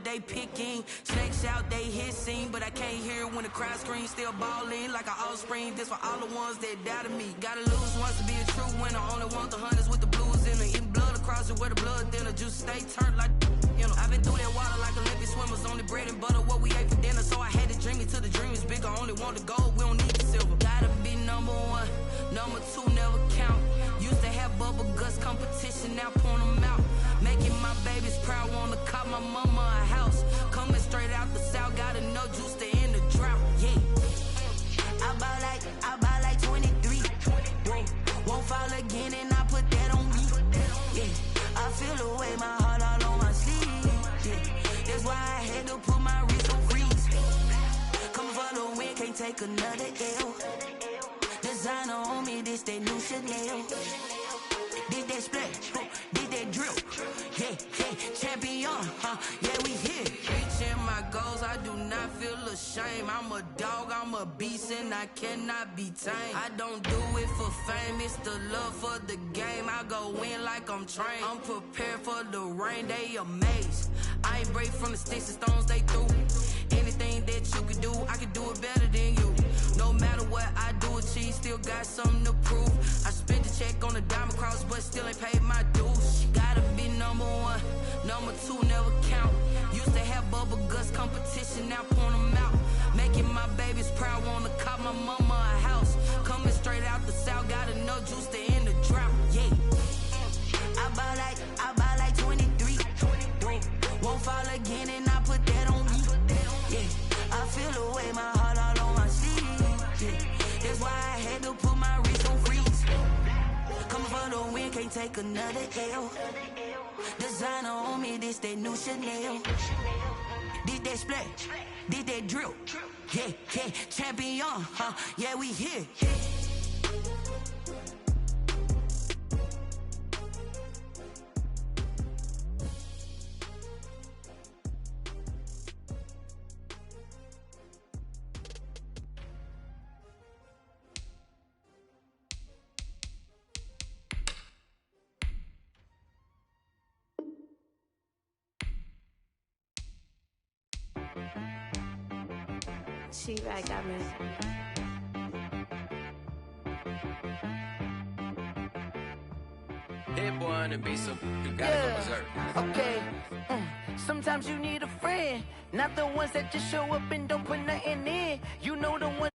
They picking, snakes out, they hissing, but I can't hear it when the crowd screams. Still balling like an offspring. This for all the ones that doubted me. Gotta lose once to be a true winner. Only want the hunters with the blues in it. Eating blood across it where the blood thinner. Juice stay turned like, you know. I've been through that water like Olympic swimmers. Only bread and butter, what we ate for dinner. So I had to dream it till the dream is bigger. Only want the gold, we don't need the silver. Gotta be number one, number two never count. Used to have bubble guts competition, now point them out. Making my babies proud, wanna cop my mama a house. Coming straight out the south, got enough juice to end the drought, yeah. I buy like 23. Won't fall again and I put that on me, yeah. I feel the way, my heart all on my sleeve, yeah. That's why I had to put my wrist on freeze. Come for the win, can't take another L. Designer on me, this that new Chanel. Did that splash, did that drill, yeah, champion, yeah, we here. Reaching my goals, I do not feel ashamed. I'm a dog, I'm a beast, and I cannot be tamed. I don't do it for fame, it's the love for the game. I go in like I'm trained. I'm prepared for the rain, they amazed. I ain't break from the sticks and stones they threw. Anything that you can do, I can do it better than you. No matter what I do, achieve, still got something to prove. I spent the check on the diamond cross, but still ain't paid my dues. Gotta be number one, number two never count. Used to have bubble guts competition, now point them out. Making my babies proud, wanna cop my mama a house. Coming straight out the south, got enough juice to end the drought. Yeah. I buy like 23. Won't fall again and I put that on me. Yeah. I feel the way, my heart all on my sleeve. Yeah. That's why I had to put my wrist on freeze. Coming for the win, can't take another L. Designer on me, this that new Chanel. This that splash, this that drill. Yeah, yeah, champion, huh? Yeah, we here. She right got me. That boy on the beat, so you gotta go berserk. Okay. Sometimes you need a friend, not the ones that just show up and don't put nothing in. You know the one.